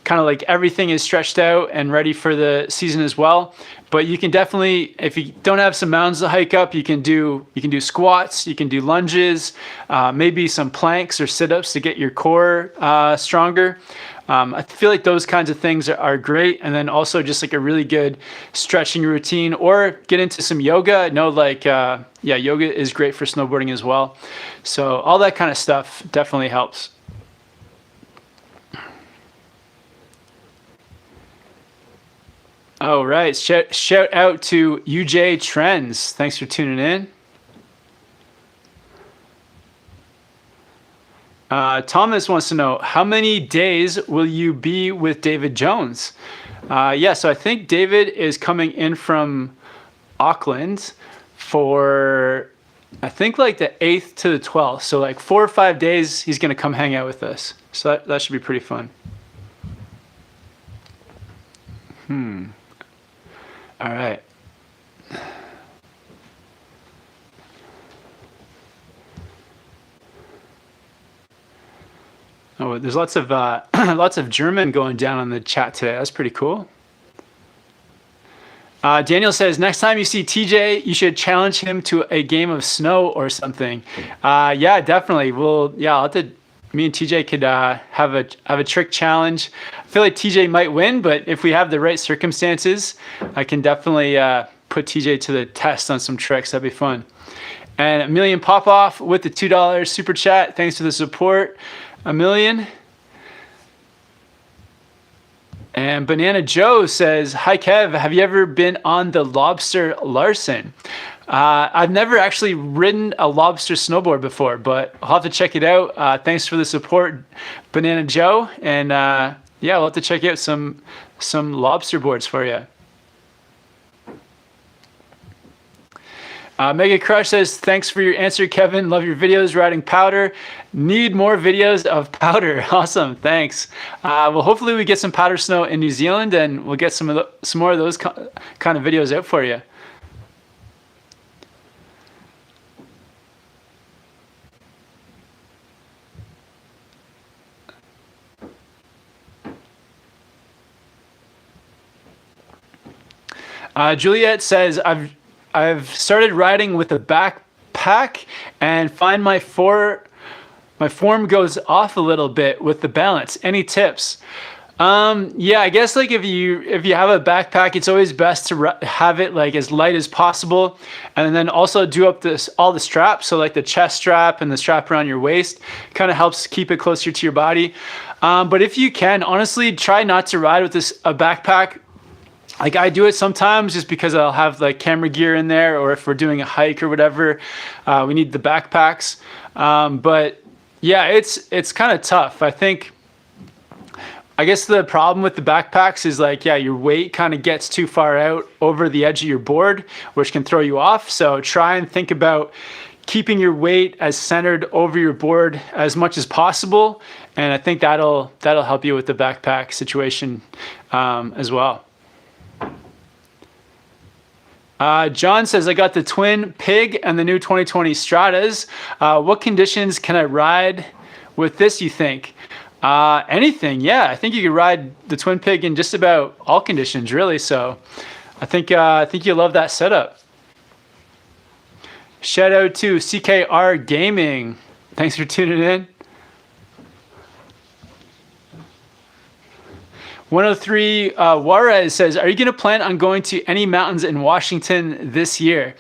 kind of like everything is stretched out and ready for the season as well. But you can definitely, if you don't have some mountains to hike up, you can do squats, you can do lunges, maybe some planks or sit-ups to get your core stronger. I feel like those kinds of things are great. And then also just like a really good stretching routine, or get into some yoga. I know like, yeah, yoga is great for snowboarding as well. So all that kind of stuff definitely helps. All right, shout out to UJ Trends. Thanks for tuning in. Thomas wants to know, how many days will you be with David Jones? Yeah, so I think David is coming in from Auckland for, I think like the 8th to the 12th. So like 4 or 5 days, he's gonna come hang out with us. So that should be pretty fun. All right. Oh, there's lots of lots of German going down on the chat today. That's pretty cool. Daniel says, next time you see TJ, you should challenge him to a game of snow or something. Yeah, definitely. I'll have to. Me and TJ could have a trick challenge. I feel like TJ might win, but if we have the right circumstances, I can definitely put TJ to the test on some tricks. That'd be fun. And a million Popoff with the $2 super chat. Thanks for the support, a million. And Banana Joe says, hi Kev, have you ever been on the Lobster Larsen? I've never actually ridden a Lobster snowboard before, but I'll have to check it out. Thanks for the support, Banana Joe. And yeah, we'll have to check out some Lobster boards for you. Mega Crush says, thanks for your answer, Kevin. Love your videos riding powder. Need more videos of powder. Awesome, thanks. Well, hopefully we get some powder snow in New Zealand, and we'll get some more of those kind of videos out for you. Juliet says, I've started riding with a backpack and find my form goes off a little bit with the balance. Any tips? Yeah, I guess like if you have a backpack, it's always best to have it like as light as possible, and then also do up this all the straps. So like the chest strap and the strap around your waist kind of helps keep it closer to your body. But if you can, honestly, try not to ride with a backpack. Like I do it sometimes just because I'll have like camera gear in there, or if we're doing a hike or whatever, we need the backpacks. But yeah, it's kind of tough. I guess the problem with the backpacks is like, yeah, your weight kind of gets too far out over the edge of your board, which can throw you off. So try and think about keeping your weight as centered over your board as much as possible. And I think that'll help you with the backpack situation as well. John says, I got the Twin Pig and the new 2020 Stratas. What conditions can I ride with this, you think? Anything, yeah. I think you could ride the Twin Pig in just about all conditions, really. So I think you'll love that setup. Shout out to CKR Gaming. Thanks for tuning in. 103 Juarez says, are you going to plan on going to any mountains in Washington this year?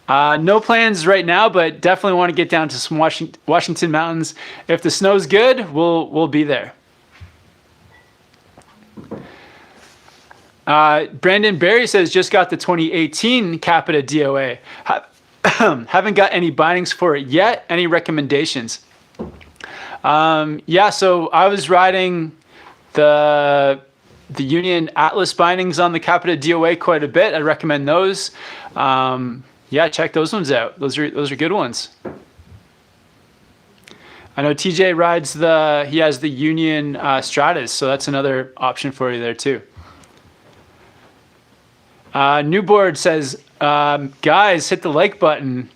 No plans right now, but definitely want to get down to some Washington mountains. If the snow's good, we'll be there. Brandon Berry says, just got the 2018 Capita DOA. Haven't got any bindings for it yet. Any recommendations? Yeah, so I was riding the Union Atlas bindings on the Capita DOA quite a bit. I recommend those. Yeah, check those ones out. Those are good ones. I know TJ rides he has the Union Stratas, so that's another option for you there too. Newboard says, guys, hit the like button.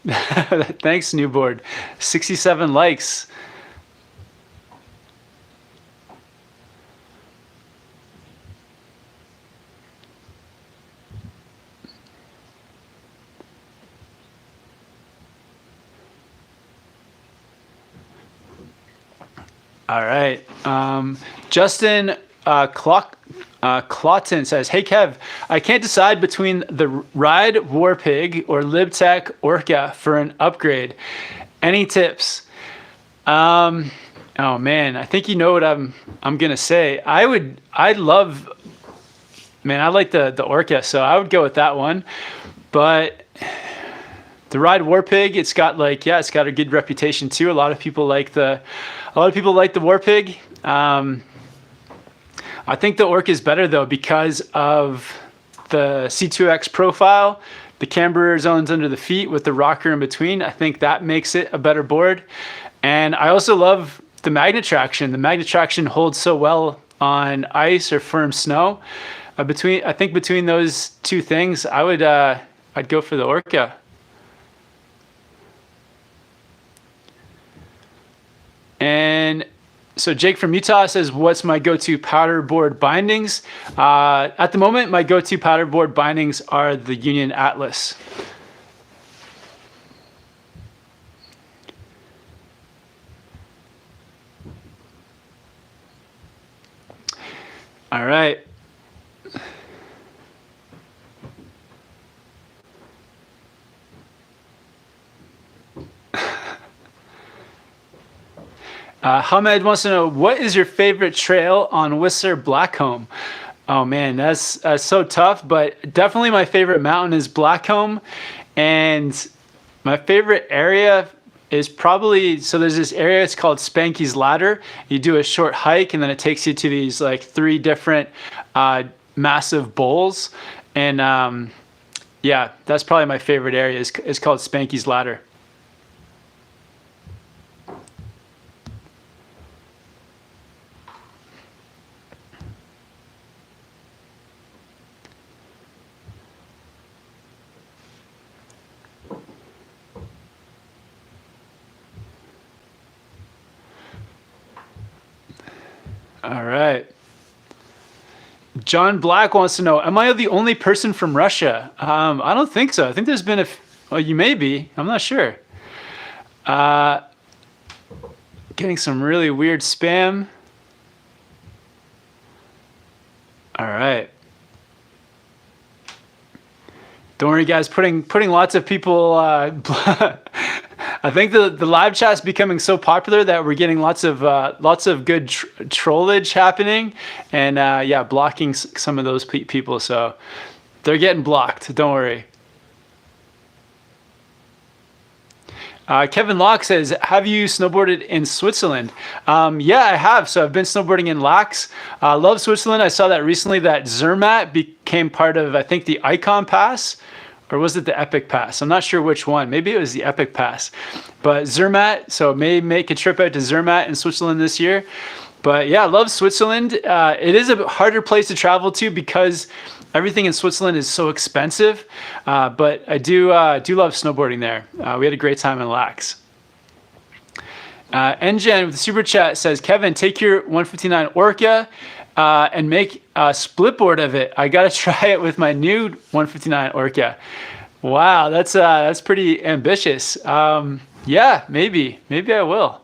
Thanks, Newboard. 67 likes. All right. Justin Clawton says, hey, Kev, I can't decide between the Ride Warpig or Lib Tech Orca for an upgrade. Any tips? Oh, man, I think you know what I'm going to say. I like the Orca, so I would go with that one. But the Ride Warpig, it's got a good reputation too. A lot of people like the Warpig. I think the Orca is better though because of the C2X profile, the camber zones under the feet with the rocker in between. I think that makes it a better board. And I also love the magnet traction. The magnet traction holds so well on ice or firm snow. Between those two things, I'd go for the Orca. And so Jake from Utah says, what's my go-to powder board bindings? At the moment, my go-to powder board bindings are the Union Atlas. All right. Hamed wants to know, what is your favorite trail on Whistler Blackcomb? Oh man, that's so tough, but definitely my favorite mountain is Blackcomb. And my favorite area is probably, so there's this area, it's called Spanky's Ladder. You do a short hike and then it takes you to these like 3 different massive bowls. And yeah, that's probably my favorite area. It's called Spanky's Ladder. All right. John Black wants to know, am I the only person from Russia? I don't think so. I think there's been well, you may be. I'm not sure. Getting some really weird spam. All right. Don't worry, guys. Putting lots of people. I think the live chat's becoming so popular that we're getting lots of good trollage happening, and yeah, blocking some of those people. So they're getting blocked. Don't worry. Kevin Locke says, have you snowboarded in Switzerland? Yeah, I have. So I've been snowboarding in Lax. Love Switzerland. I saw that recently that Zermatt became part of, I think, the Icon Pass, or was it the Epic Pass? I'm not sure which one. Maybe it was the Epic Pass. But Zermatt, so may make a trip out to Zermatt in Switzerland this year. But yeah, I love Switzerland. It is a harder place to travel to because everything in Switzerland is so expensive, but I do love snowboarding there. We had a great time in Lax. NGen with the super chat says, Kevin, take your 159 Orca and make a splitboard of it. I gotta try it with my new 159 Orca. Wow, that's pretty ambitious. Yeah, maybe I will.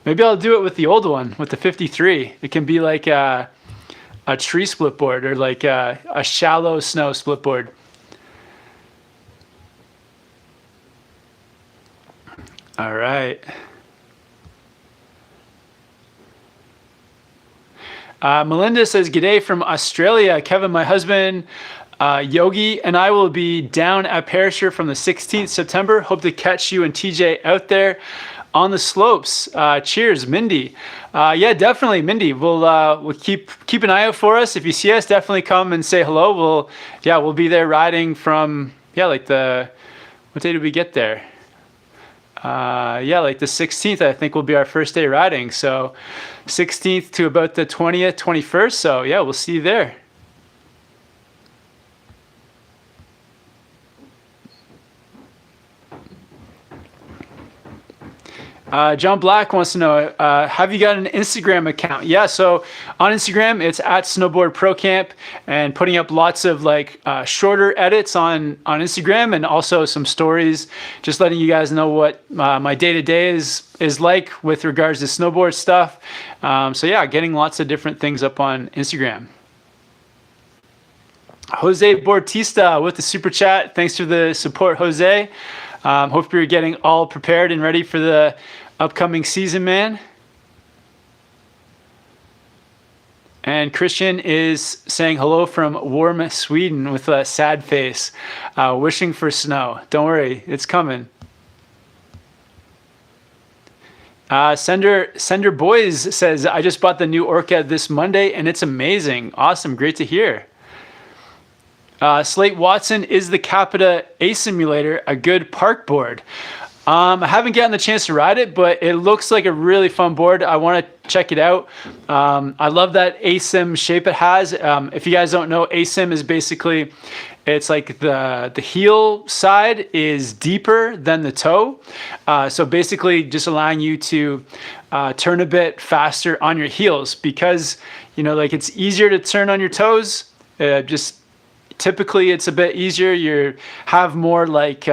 Maybe I'll do it with the old one, with the 53. It can be like a tree splitboard or like a shallow snow splitboard. All right. Melinda says, g'day from Australia. Kevin, my husband, Yogi, and I will be down at Perisher from the 16th September. Hope to catch you and TJ out there on the slopes. Cheers, Mindy. Yeah, definitely, Mindy. We'll keep an eye out for us. If you see us, definitely come and say hello. We'll be there riding from what day did we get there? Like the 16th, I think will be our first day riding. So 16th to about the 20th, 21st. So yeah, we'll see you there. John Black wants to know, have you got an Instagram account? Yeah, so on Instagram, it's at Snowboard Pro Camp, and putting up lots of like shorter edits on Instagram, and also some stories, just letting you guys know what my day-to-day is like with regards to snowboard stuff. So yeah, getting lots of different things up on Instagram. Jose Bortista with the super chat. Thanks for the support, Jose. Hope you're getting all prepared and ready for the upcoming season, man. And Christian is saying hello from warm Sweden with a sad face, wishing for snow. Don't worry, it's coming. Sender Boys says, I just bought the new Orca this Monday and it's amazing. Awesome, great to hear. Slate Watson, is the Capita A Simulator a good park board? I haven't gotten the chance to ride it, but it looks like a really fun board. I want to check it out. I love that ASIM shape it has. If you guys don't know, ASIM is basically, it's like the heel side is deeper than the toe. So basically just allowing you to turn a bit faster on your heels because, like it's easier to turn on your toes. Typically it's a bit easier. You have more like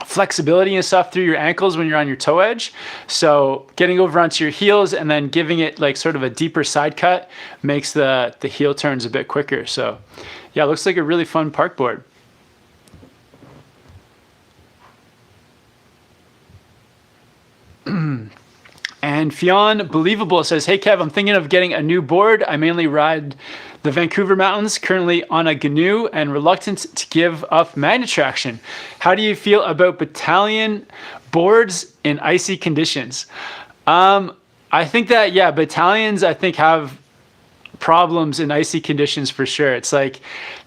flexibility and stuff through your ankles when you're on your toe edge. So getting over onto your heels and then giving it like sort of a deeper side cut makes the heel turns a bit quicker. So yeah, it looks like a really fun park board. And Fionn Believable says, hey Kev, I'm thinking of getting a new board. I mainly ride the Vancouver mountains, currently on a GNU and reluctant to give up magnet traction. How do you feel about battalion boards in icy conditions? I think that, yeah, battalions I think have problems in icy conditions for sure. It's like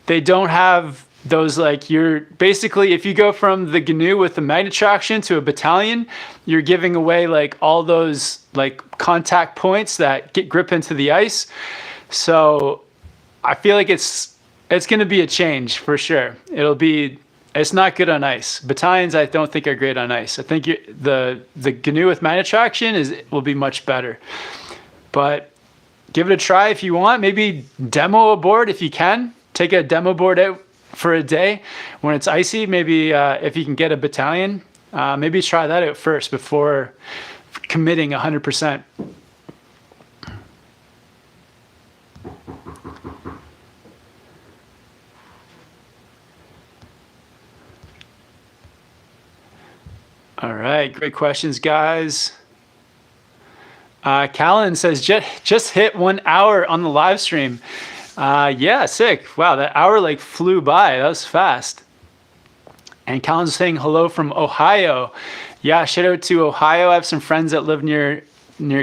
they don't have those, like, you're basically, if you go from the GNU with the magnet traction to a battalion, you're giving away like all those like contact points that get grip into the ice. So I feel like it's going to be a change for sure. It's not good on ice. Battalions I don't think are great on ice. I think the GNU with magnet traction will be much better. But give it a try if you want. Maybe demo a board if you can. Take a demo board out for a day when it's icy. Maybe if you can get a battalion, maybe try that out first before committing 100%. All right, great questions, guys. Callan says, just hit 1 hour on the live stream. Yeah, sick. Wow, that hour like flew by. That was fast. And Callan's saying hello from Ohio. Yeah, shout out to Ohio. I have some friends that live near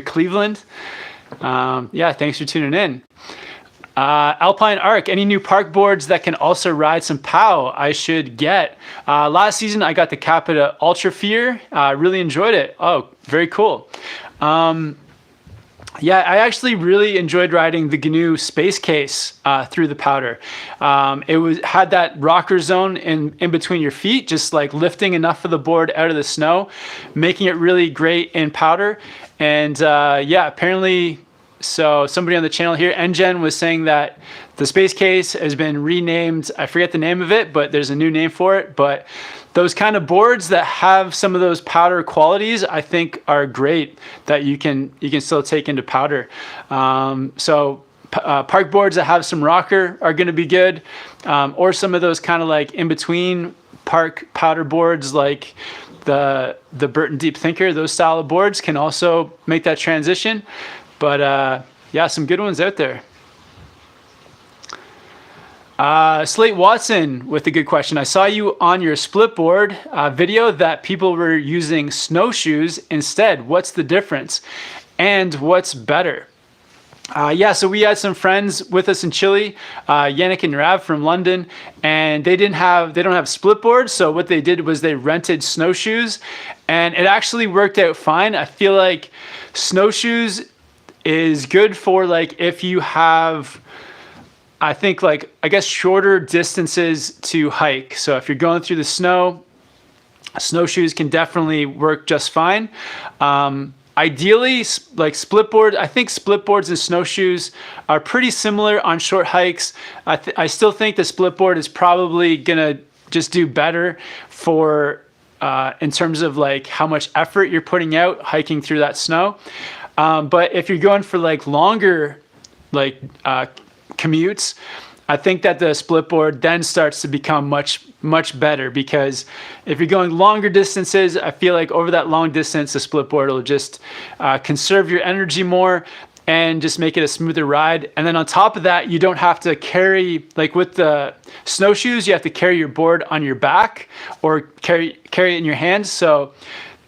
Cleveland. Yeah, thanks for tuning in. Alpine Arc, any new park boards that can also ride some POW I should get? Last season I got the Capita Ultra Fear. Really enjoyed it. Oh, very cool. Yeah, I actually really enjoyed riding the GNU Space Case through the powder. It had that rocker zone in between your feet, just like lifting enough of the board out of the snow, making it really great in powder. And yeah, apparently, so somebody on the channel here, NGen, was saying that the Space Case has been renamed. I forget the name of it, but there's a new name for it. But those kind of boards that have some of those powder qualities, I think are great that you can still take into powder. So park boards that have some rocker are going to be good, or some of those kind of like in between park powder boards like the Burton Deep Thinker. Those style of boards can also make that transition. But yeah, some good ones out there. Slate Watson with a good question. I saw you on your Splitboard video that people were using snowshoes instead. What's the difference? And what's better? Yeah, so we had some friends with us in Chile, Yannick and Rav from London, and they don't have Splitboards. So what they did was they rented snowshoes, and it actually worked out fine. I feel like snowshoes is good for like if you have, I think like, I guess shorter distances to hike. So if you're going through the snow, snowshoes can definitely work just fine. Ideally, like Splitboard, I think Splitboards and snowshoes are pretty similar on short hikes. I still think the Splitboard is probably gonna just do better for in terms of like how much effort you're putting out hiking through that snow. But if you're going for like longer, like commutes, I think that the Splitboard then starts to become much better, because if you're going longer distances, I feel like over that long distance, the Splitboard will just conserve your energy more and just make it a smoother ride. And then on top of that, you don't have to carry, like with the snowshoes, you have to carry your board on your back or carry it in your hands. So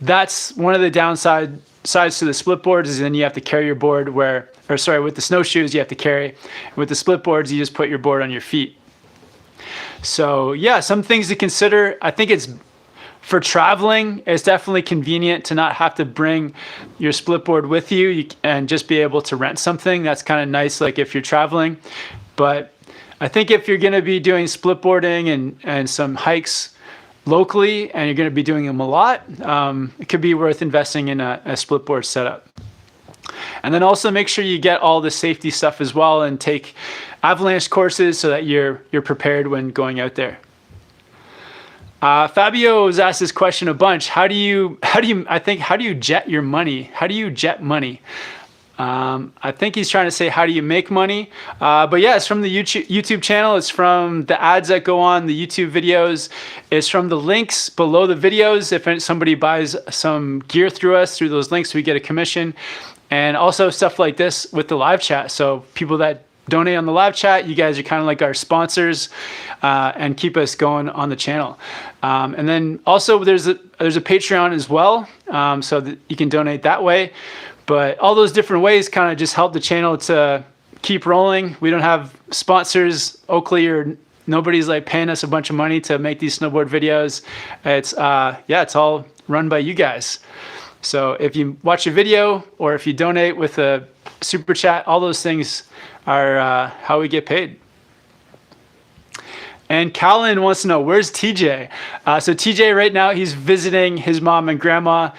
that's one of the sides to the Splitboards, is then you have to carry your board with the snowshoes you have to carry. With the Splitboards, you just put your board on your feet. So yeah, some things to consider. I think it's for traveling, it's definitely convenient to not have to bring your Splitboard with you and just be able to rent something. That's kind of nice, like if you're traveling. But I think if you're going to be doing splitboarding and some hikes locally, and you're going to be doing them a lot, it could be worth investing in a Splitboard setup. And then also make sure you get all the safety stuff as well and take avalanche courses so that you're prepared when going out there. Fabio has asked this question a bunch. How do you jet your money? How do you jet money? I think he's trying to say, how do you make money? But yeah, it's from the YouTube channel. It's from the ads that go on the YouTube videos. It's from the links below the videos. If somebody buys some gear through us, through those links, we get a commission. And also stuff like this with the live chat. So people that donate on the live chat, you guys are kind of like our sponsors and keep us going on the channel. And then also there's a Patreon as well, so that you can donate that way. But all those different ways kind of just help the channel to keep rolling. We don't have sponsors, Oakley, or nobody's like paying us a bunch of money to make these snowboard videos. It's it's all run by you guys. So if you watch a video or if you donate with a super chat, all those things are how we get paid. And Callan wants to know, where's TJ? So TJ right now, he's visiting his mom and grandma.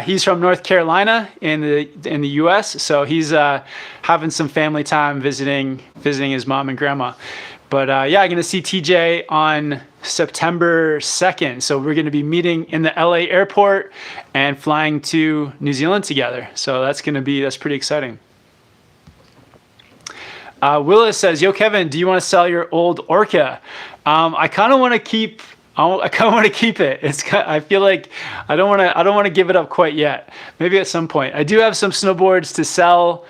He's from North Carolina in the US, so he's having some family time visiting his mom and grandma. But yeah, I'm gonna see TJ on September 2nd. So we're gonna be meeting in the LA airport and flying to New Zealand together. So that's pretty exciting. Willis says, yo, Kevin, do you want to sell your old Orca? I kind of want to keep I kind of want to keep it. I feel like I don't want to give it up quite yet. Maybe at some point. I do have some snowboards to sell.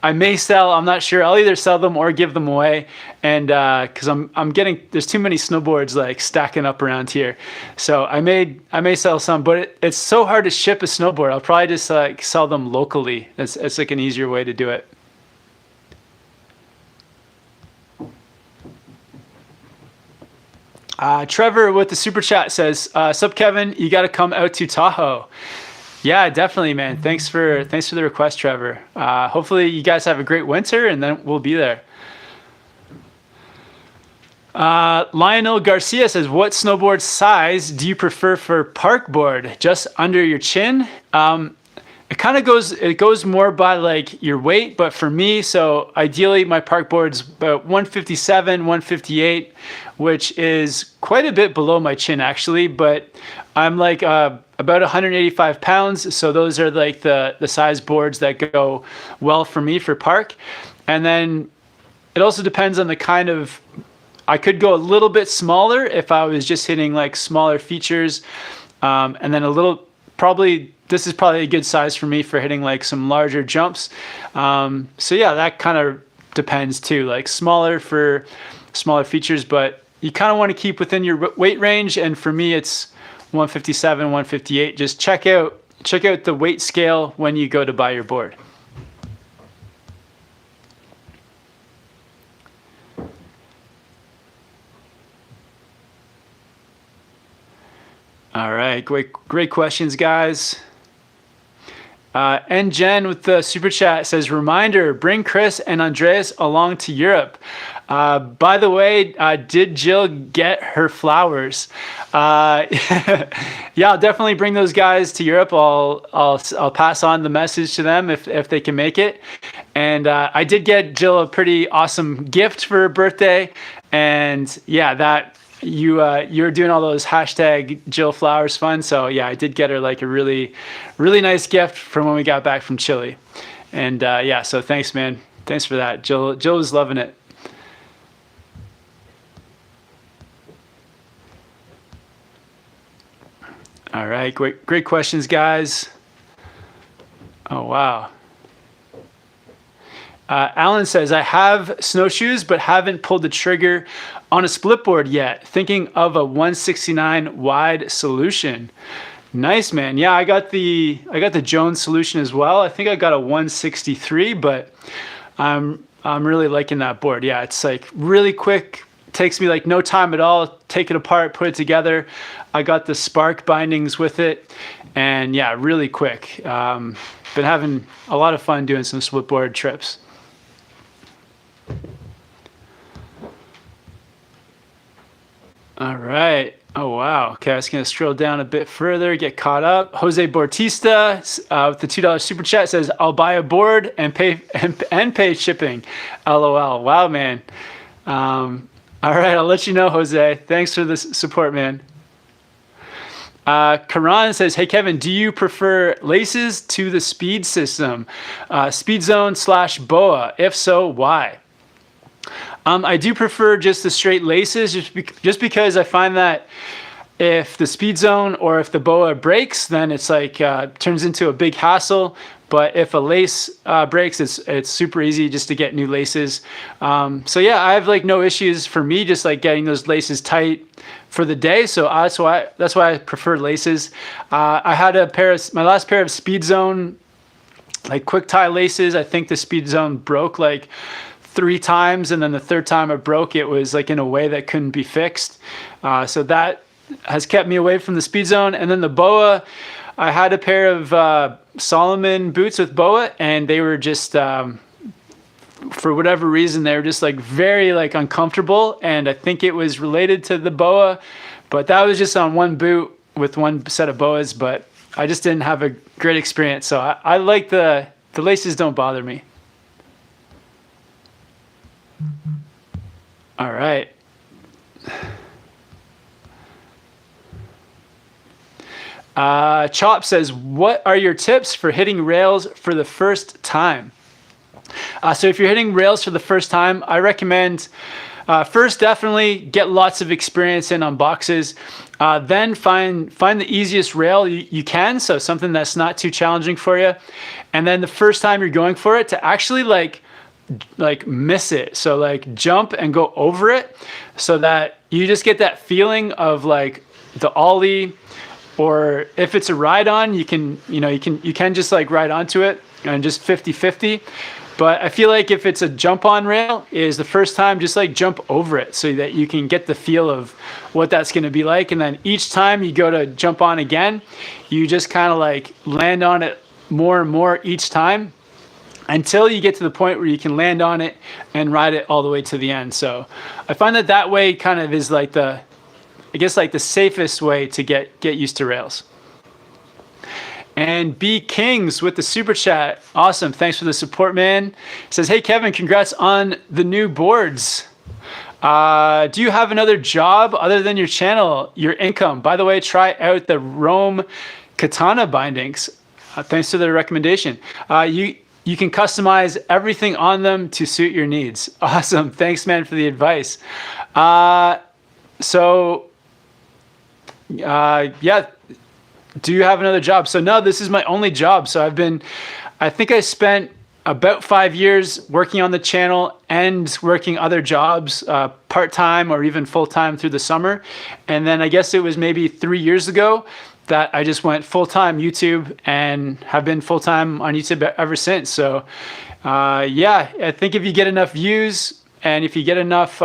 I may sell. I'm not sure. I'll either sell them or give them away. And because I'm getting, there's too many snowboards like stacking up around here. So I may sell some, but it's so hard to ship a snowboard. I'll probably just like sell them locally. It's like an easier way to do it. Trevor with the super chat says, "Sup Kevin, you got to come out to Tahoe." Yeah, definitely, man. Thanks for the request, Trevor. Hopefully you guys have a great winter, and then we'll be there. Lionel Garcia says, "What snowboard size do you prefer for parkboard? Just under your chin?" It goes more by like your weight, but for me, so ideally my parkboard's about 157, 158, which is quite a bit below my chin actually, but I'm like about 185 pounds, so those are like the size boards that go well for me for park. And then it also depends on the kind of, I could go a little bit smaller if I was just hitting like smaller features, and then this is probably a good size for me for hitting like some larger jumps. So yeah, that kind of depends too, like smaller for smaller features, but you kind of want to keep within your weight range. And for me, it's 157, 158. Just check out the weight scale when you go to buy your board. All right, great questions, guys. And Jen with the super chat says, "Reminder, bring Chris and Andreas along to Europe." By the way, did Jill get her flowers? Yeah, I'll definitely bring those guys to Europe. I'll pass on the message to them if they can make it. And I did get Jill a pretty awesome gift for her birthday. And yeah, you're doing all those hashtag Jill Flowers fun. So yeah, I did get her like a really, really nice gift from when we got back from Chile. And yeah, so thanks, man. Thanks for that. Jill was loving it. All right, great questions, guys. Oh, wow. Alan says, "I have snowshoes, but haven't pulled the trigger on a Splitboard yet. Thinking of a 169 wide solution." Nice, man. Yeah, I got the Jones solution as well. I think I got a 163, but I'm really liking that board. Yeah, it's like really quick. Takes me like no time at all. Take it apart, put it together. I got the Spark bindings with it, and yeah, really quick. Been having a lot of fun doing some Splitboard trips. All right. Oh, wow. Okay, I was going to scroll down a bit further, get caught up. Jose Bautista with the $2 super chat says, "I'll buy a board and pay shipping. LOL." Wow, man. All right, I'll let you know, Jose. Thanks for the support, man. Karan says, "Hey, Kevin, do you prefer laces to the speed system? Speed zone / BOA? If so, why?" I do prefer just the straight laces, just because I find that if the speed zone or if the BOA breaks, then it's like turns into a big hassle. But if a lace breaks, it's super easy just to get new laces. So yeah, I have like no issues for me just like getting those laces tight for the day. So that's why I prefer laces. I had my last pair of Speed Zone like quick tie laces. I think the Speed Zone broke like 3 times, and then the 3rd time it broke, it was like in a way that couldn't be fixed. So that has kept me away from the Speed Zone. And then the BOA, I had a pair of Solomon boots with BOA, and they were just for whatever reason they were just like very like uncomfortable, and I think it was related to the BOA, but that was just on one boot with one set of BOAs. But I just didn't have a great experience, so I like the laces don't bother me. All right. Chop says, "What are your tips for hitting rails for the first time?" So if you're hitting rails for the first time, I recommend first definitely get lots of experience in on boxes. Then find the easiest rail you can, so something that's not too challenging for you. And then the first time you're going for it, to actually like miss it. So like jump and go over it, so that you just get that feeling of like the ollie. Or if it's a ride on, you can just like ride onto it and just 50-50. But I feel like if it's a jump on rail, is the first time just like jump over it, so that you can get the feel of what that's going to be like. And then each time you go to jump on again, you just kind of like land on it more and more each time, until you get to the point where you can land on it and ride it all the way to the end. So I find that way kind of is like the safest way to get used to rails. And B Kings with the super chat. Awesome. Thanks for the support, man. Says, hey, Kevin, congrats on the new boards. Do you have another job other than your channel, your income? By the way, try out the Rome Katana bindings. Thanks for the recommendation. You can customize everything on them to suit your needs. Awesome. Thanks, man, for the advice. Yeah. Do you have another job? So no, this is my only job. So I think I spent about 5 years working on the channel and working other jobs, part-time or even full-time through the summer. And then I guess it was maybe 3 years ago that I just went full-time YouTube, and have been full-time on YouTube ever since. So yeah, I think if you get enough views and if you get enough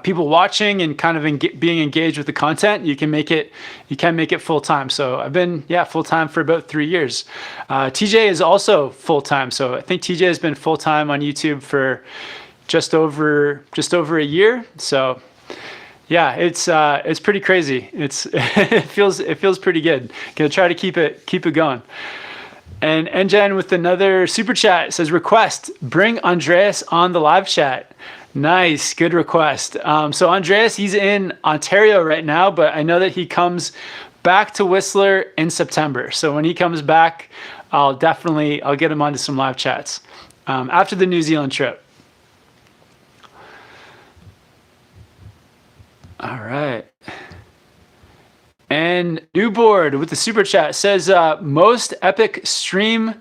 people watching and kind of being engaged with the content, you can make it full-time. So I've been full-time for about 3 years. TJ is also full-time. So I think TJ has been full-time on YouTube for just over a year. So yeah, it's pretty crazy. It feels pretty good. Gonna try to keep it going. And Engen with another super chat says, request, bring Andreas on the live chat. Nice, good request. So Andreas, he's in Ontario right now, but I know that he comes back to Whistler in September. So when he comes back, I'll get him onto some live chats after the New Zealand trip. All right. And Newboard with the super chat says, most epic stream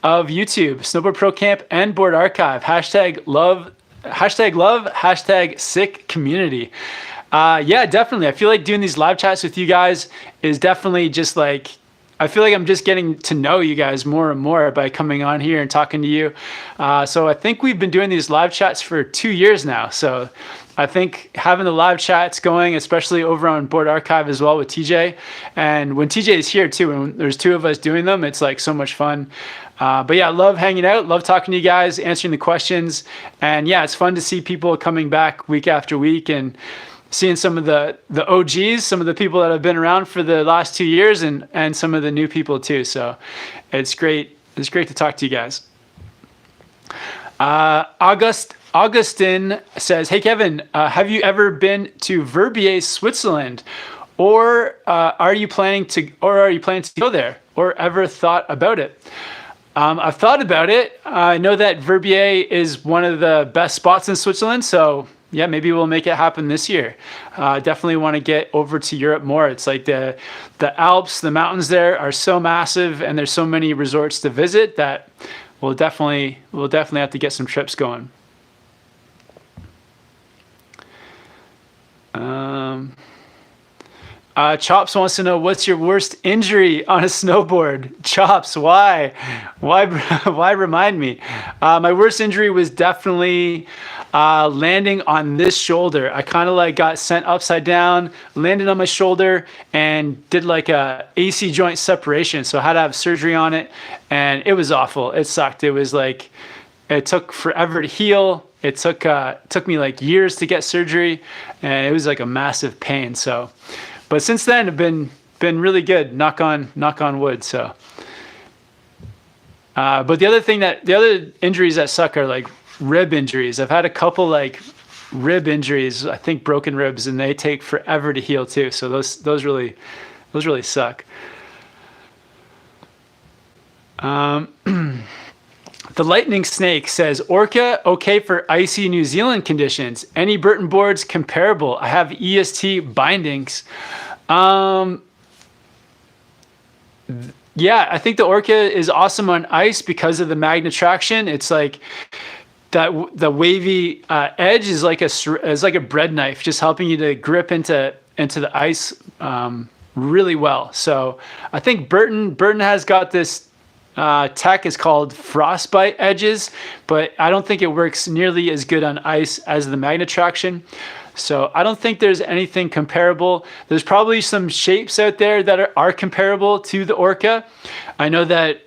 of YouTube, Snowboard Pro Camp and Board Archive, #love, #sick community. Yeah, definitely. I feel like doing these live chats with you guys is definitely just like, I feel like I'm just getting to know you guys more and more by coming on here and talking to you. So I think we've been doing these live chats for 2 years now. So I think having the live chats going, especially over on Board Archive as well with TJ, and when TJ is here too, and there's two of us doing them, it's like so much fun. But yeah, I love hanging out, love talking to you guys, answering the questions. And yeah, it's fun to see people coming back week after week and seeing some of the OGs, some of the people that have been around for the last 2 years, and some of the new people too. So it's great. It's great to talk to you guys. Augustin says, hey, Kevin, have you ever been to Verbier, Switzerland? Or are you planning to go there, or ever thought about it? I've thought about it. I know that Verbier is one of the best spots in Switzerland. So yeah, maybe we'll make it happen this year. Definitely want to get over to Europe more. It's like the Alps, the mountains there are so massive, and there's so many resorts to visit that we'll definitely have to get some trips going. Chops wants to know, what's your worst injury on a snowboard? Chops, why remind me? My worst injury was definitely landing on this shoulder. I kind of like got sent upside down, landed on my shoulder, and did like a AC joint separation. So I had to have surgery on it, and it was awful. It sucked. It was like, it took forever to heal. It took me like years to get surgery, and it was like a massive pain. So, but since then, I've been really good. Knock on wood. So, but the other injuries that suck are like rib injuries. I've had a couple like rib injuries. I think broken ribs, and they take forever to heal too. So those really suck. The Lightning Snake says, Orca, okay for icy New Zealand conditions. Any Burton boards comparable? I have EST bindings. Yeah, I think the Orca is awesome on ice because of the magnet traction. It's like that the wavy edge is like a bread knife, just helping you to grip into the ice really well. So I think Burton has got this tech is called frostbite edges, but I don't think it works nearly as good on ice as the magnet traction. So I don't think there's anything comparable. There's probably some shapes out there that are comparable to the Orca. I know that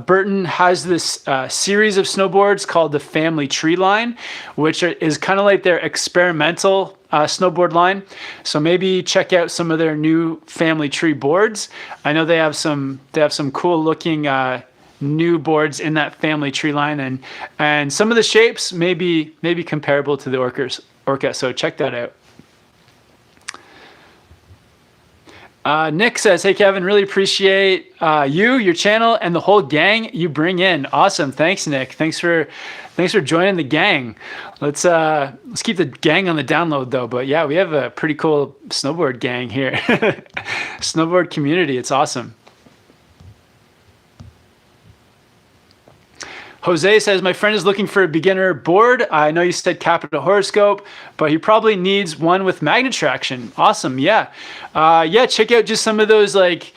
Burton has this series of snowboards called the Family Tree line, which is kind of like their experimental snowboard line. So maybe check out some of their new Family Tree boards. I know they have some cool looking new boards in that Family Tree line, and some of the shapes may be comparable to the Orca. So check that out. Nick says, hey Kevin, really appreciate your channel and the whole gang you bring in. Awesome. Thanks, Nick. Thanks for joining the gang. Let's keep the gang on the download though. But yeah, we have a pretty cool snowboard gang here. Snowboard community. It's awesome. Jose says, my friend is looking for a beginner board. I know you said Capital Horoscope, but he probably needs one with magnet traction. Awesome. Yeah. Check out just some of those like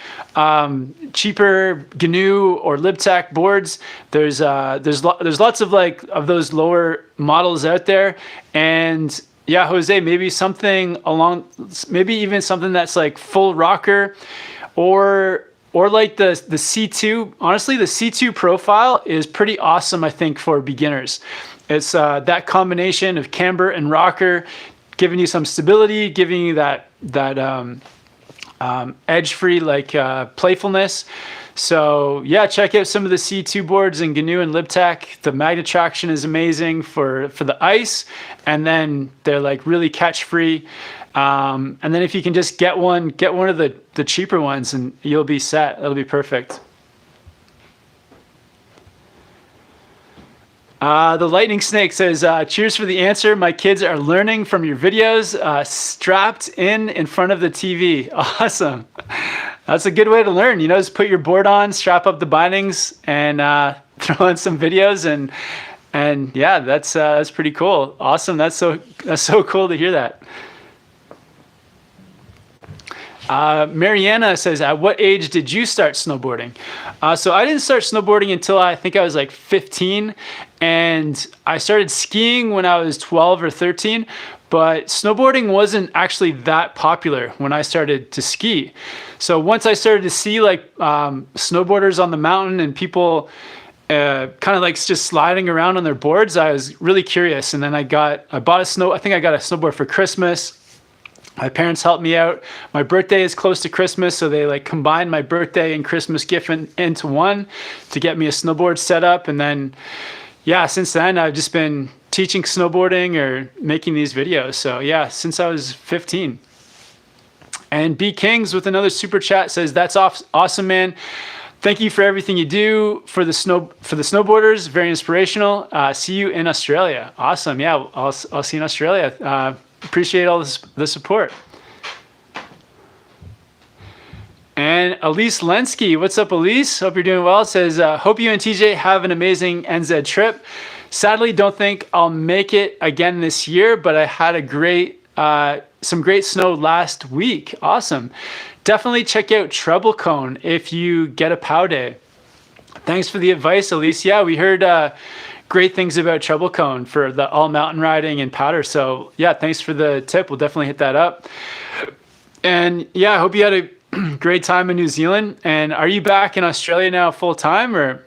cheaper GNU or Lib Tech boards. There's lots of of those lower models out there. And yeah, Jose, maybe even something that's like full rocker or like the C2. Honestly, the C2 profile is pretty awesome, I think, for beginners. It's that combination of camber and rocker, giving you some stability, giving you that edge-free playfulness. So yeah, check out some of the C2 boards in GNU and Lib Tech. The magnet traction is amazing for the ice, and then they're like really catch-free. And then if you can just get one of the cheaper ones and you'll be set. It'll be perfect. The Lightning Snake says, cheers for the answer. My kids are learning from your videos, strapped in front of the TV. Awesome. That's a good way to learn. Just put your board on, strap up the bindings, and throw in some videos, and yeah, that's pretty cool. Awesome. That's so cool to hear that. Mariana says, at what age did you start snowboarding? So I didn't start snowboarding until I think I was like 15, and I started skiing when I was 12 or 13, but snowboarding wasn't actually that popular when I started to ski. So once I started to see snowboarders on the mountain and people kind of like just sliding around on their boards, I was really curious. And then I bought I think I got a snowboard for Christmas. My parents helped me out. My birthday is close to Christmas, so they combined my birthday and Christmas gift into one to get me a snowboard set up. And then, yeah, since then I've just been teaching snowboarding or making these videos. So yeah, since I was 15. And B Kings with another super chat says, that's awesome, man. Thank you for everything you do for the snowboarders. Very inspirational. See you in Australia. Awesome. Yeah, I'll see you in Australia. Appreciate all the support. And Elise Lenski, what's up, Elise? Hope you're doing well. Says, hope you and TJ have an amazing NZ trip. Sadly, don't think I'll make it again this year, but I had some great snow last week. Awesome. Definitely check out Treble Cone if you get a POW day. Thanks for the advice, Elise. Yeah, we heard great things about Treble Cone for the all mountain riding and powder. So yeah, thanks for the tip. We'll definitely hit that up. And yeah, I hope you had a great time in New Zealand. And are you back in Australia now full time, or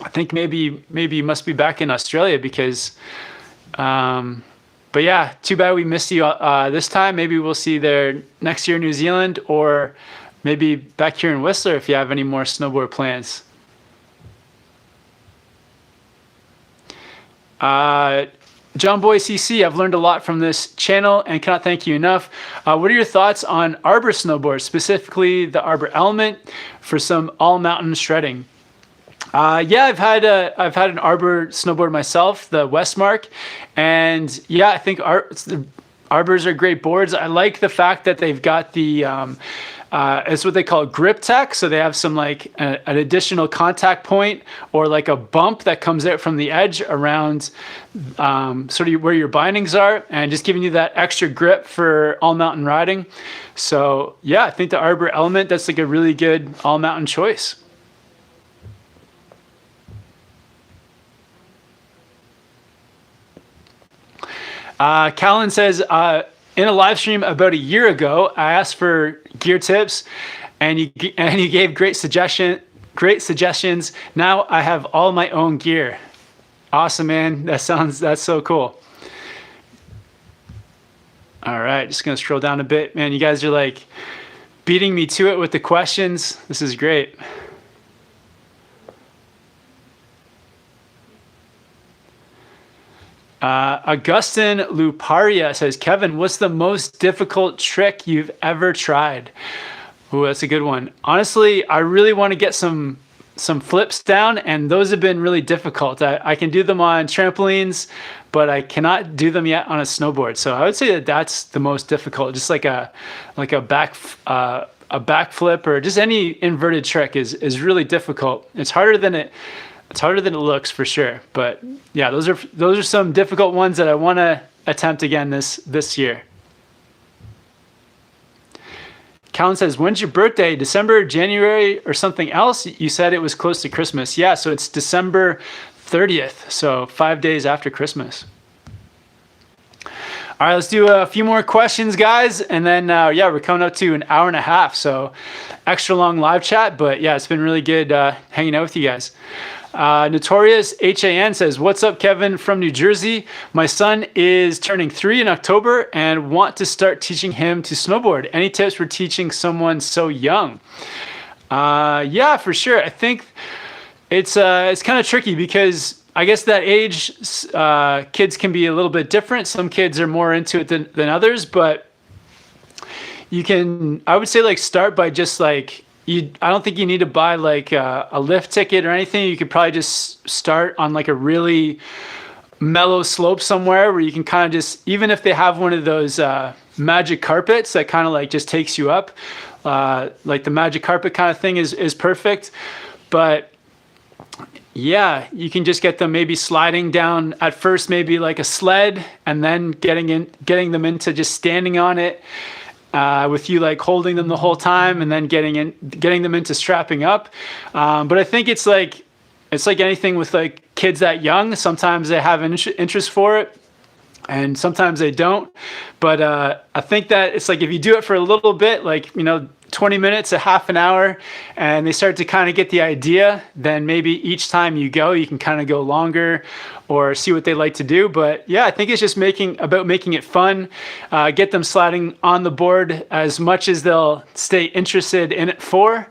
I think maybe you must be back in Australia because, but yeah, too bad we missed you this time. Maybe we'll see you there next year in New Zealand, or maybe back here in Whistler if you have any more snowboard plans. John Boy CC, I've learned a lot from this channel and cannot thank you enough. What are your thoughts on Arbor snowboards, specifically the Arbor element for some all mountain shredding? Yeah, I've had an Arbor snowboard myself, the Westmark, and yeah, I think Arbors are great boards. I like the fact that they've got the it's what they call grip tech, so they have some like an additional contact point or like a bump that comes out from the edge around sort of where your bindings are, and just giving you that extra grip for all mountain riding. So yeah, I think the Arbor Element, that's like a really good all mountain choice. Callan says, in a live stream about a year ago, I asked for gear tips, and you gave great suggestions. Now I have all my own gear. Awesome, man. That's so cool. All right, just gonna scroll down a bit, man. You guys are like beating me to it with the questions. This is great. Augustin Luparia says, Kevin, what's the most difficult trick you've ever tried? Ooh, that's a good one. Honestly, I really want to get some flips down, and those have been really difficult. I can do them on trampolines, but I cannot do them yet on a snowboard. So I would say that that's the most difficult. Just like a backflip or just any inverted trick is really difficult. It's harder than it looks, for sure. But yeah, those are some difficult ones that I want to attempt again this year. Callan says, when's your birthday? December, January, or something else? You said it was close to Christmas. Yeah, so it's December 30th, so 5 days after Christmas. All right, let's do a few more questions, guys, and then yeah, we're coming up to an hour and a half, so extra long live chat. But yeah, it's been really good hanging out with you guys. Notorious HAN says, what's up, Kevin from New Jersey? My son is turning 3 in October and want to start teaching him to snowboard. Any tips for teaching someone so young? Yeah, for sure. I think it's kind of tricky because I guess that age, kids can be a little bit different. Some kids are more into it than others, but I would say like start by just like, I don't think you need to buy like a lift ticket or anything. You could probably just start on like a really mellow slope somewhere where you can kind of just, even if they have one of those magic carpets that kind of like just takes you up, like the magic carpet kind of thing is perfect. But yeah, you can just get them maybe sliding down at first, maybe like a sled, and then getting them into just standing on it. With you like holding them the whole time, and then getting them into strapping up. But I think it's like anything with like kids that young. Sometimes they have an interest for it, and sometimes they don't. But I think that it's like if you do it for a little bit, like 20 minutes, a half an hour, and they start to kind of get the idea, then maybe each time you go, you can kind of go longer or see what they like to do. But yeah, I think it's just about making it fun, get them sliding on the board as much as they'll stay interested in it for.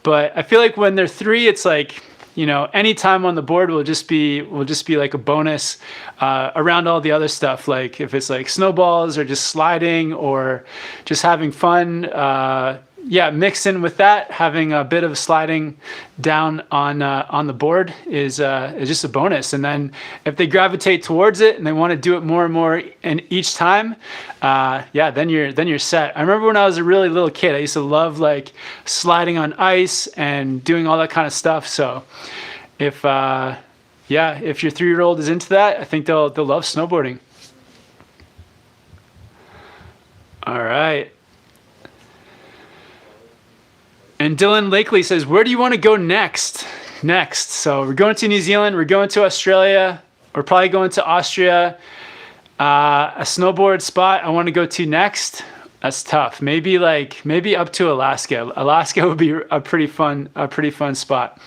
But I feel like when they're 3, it's like, any time on the board will just be like a bonus around all the other stuff. Like if it's like snowballs or just sliding or just having fun, yeah, mixed in with that, having a bit of sliding down on the board is just a bonus. And then if they gravitate towards it and they want to do it more and more and each time, yeah, then you're set. I remember when I was a really little kid, I used to love like sliding on ice and doing all that kind of stuff. So if your 3-year-old is into that, I think they'll love snowboarding. All right. And Dylan Lakely says, where do you want to go next? So we're going to New Zealand. We're going to Australia. We're probably going to Austria. A snowboard spot I want to go to next. That's tough. Maybe up to Alaska. Alaska would be a pretty fun spot.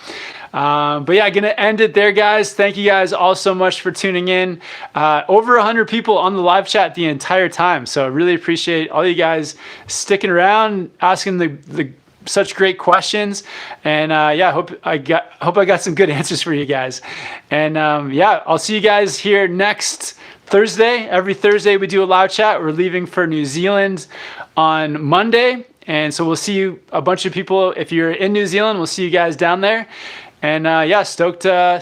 But yeah, gonna end it there, guys. Thank you guys all so much for tuning in. Over 100 people on the live chat the entire time. So I really appreciate all you guys sticking around, asking the such great questions, and yeah, hope I got some good answers for you guys. And yeah, I'll see you guys here next Thursday. Every Thursday we do a live chat. We're leaving for New Zealand on Monday, And so we'll see you, a bunch of people. If you're in New Zealand, we'll see you guys down there. And yeah, stoked to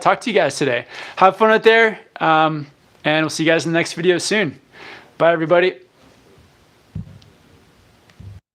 talk to you guys today. Have fun out there. And we'll see you guys in the next video soon. Bye, everybody.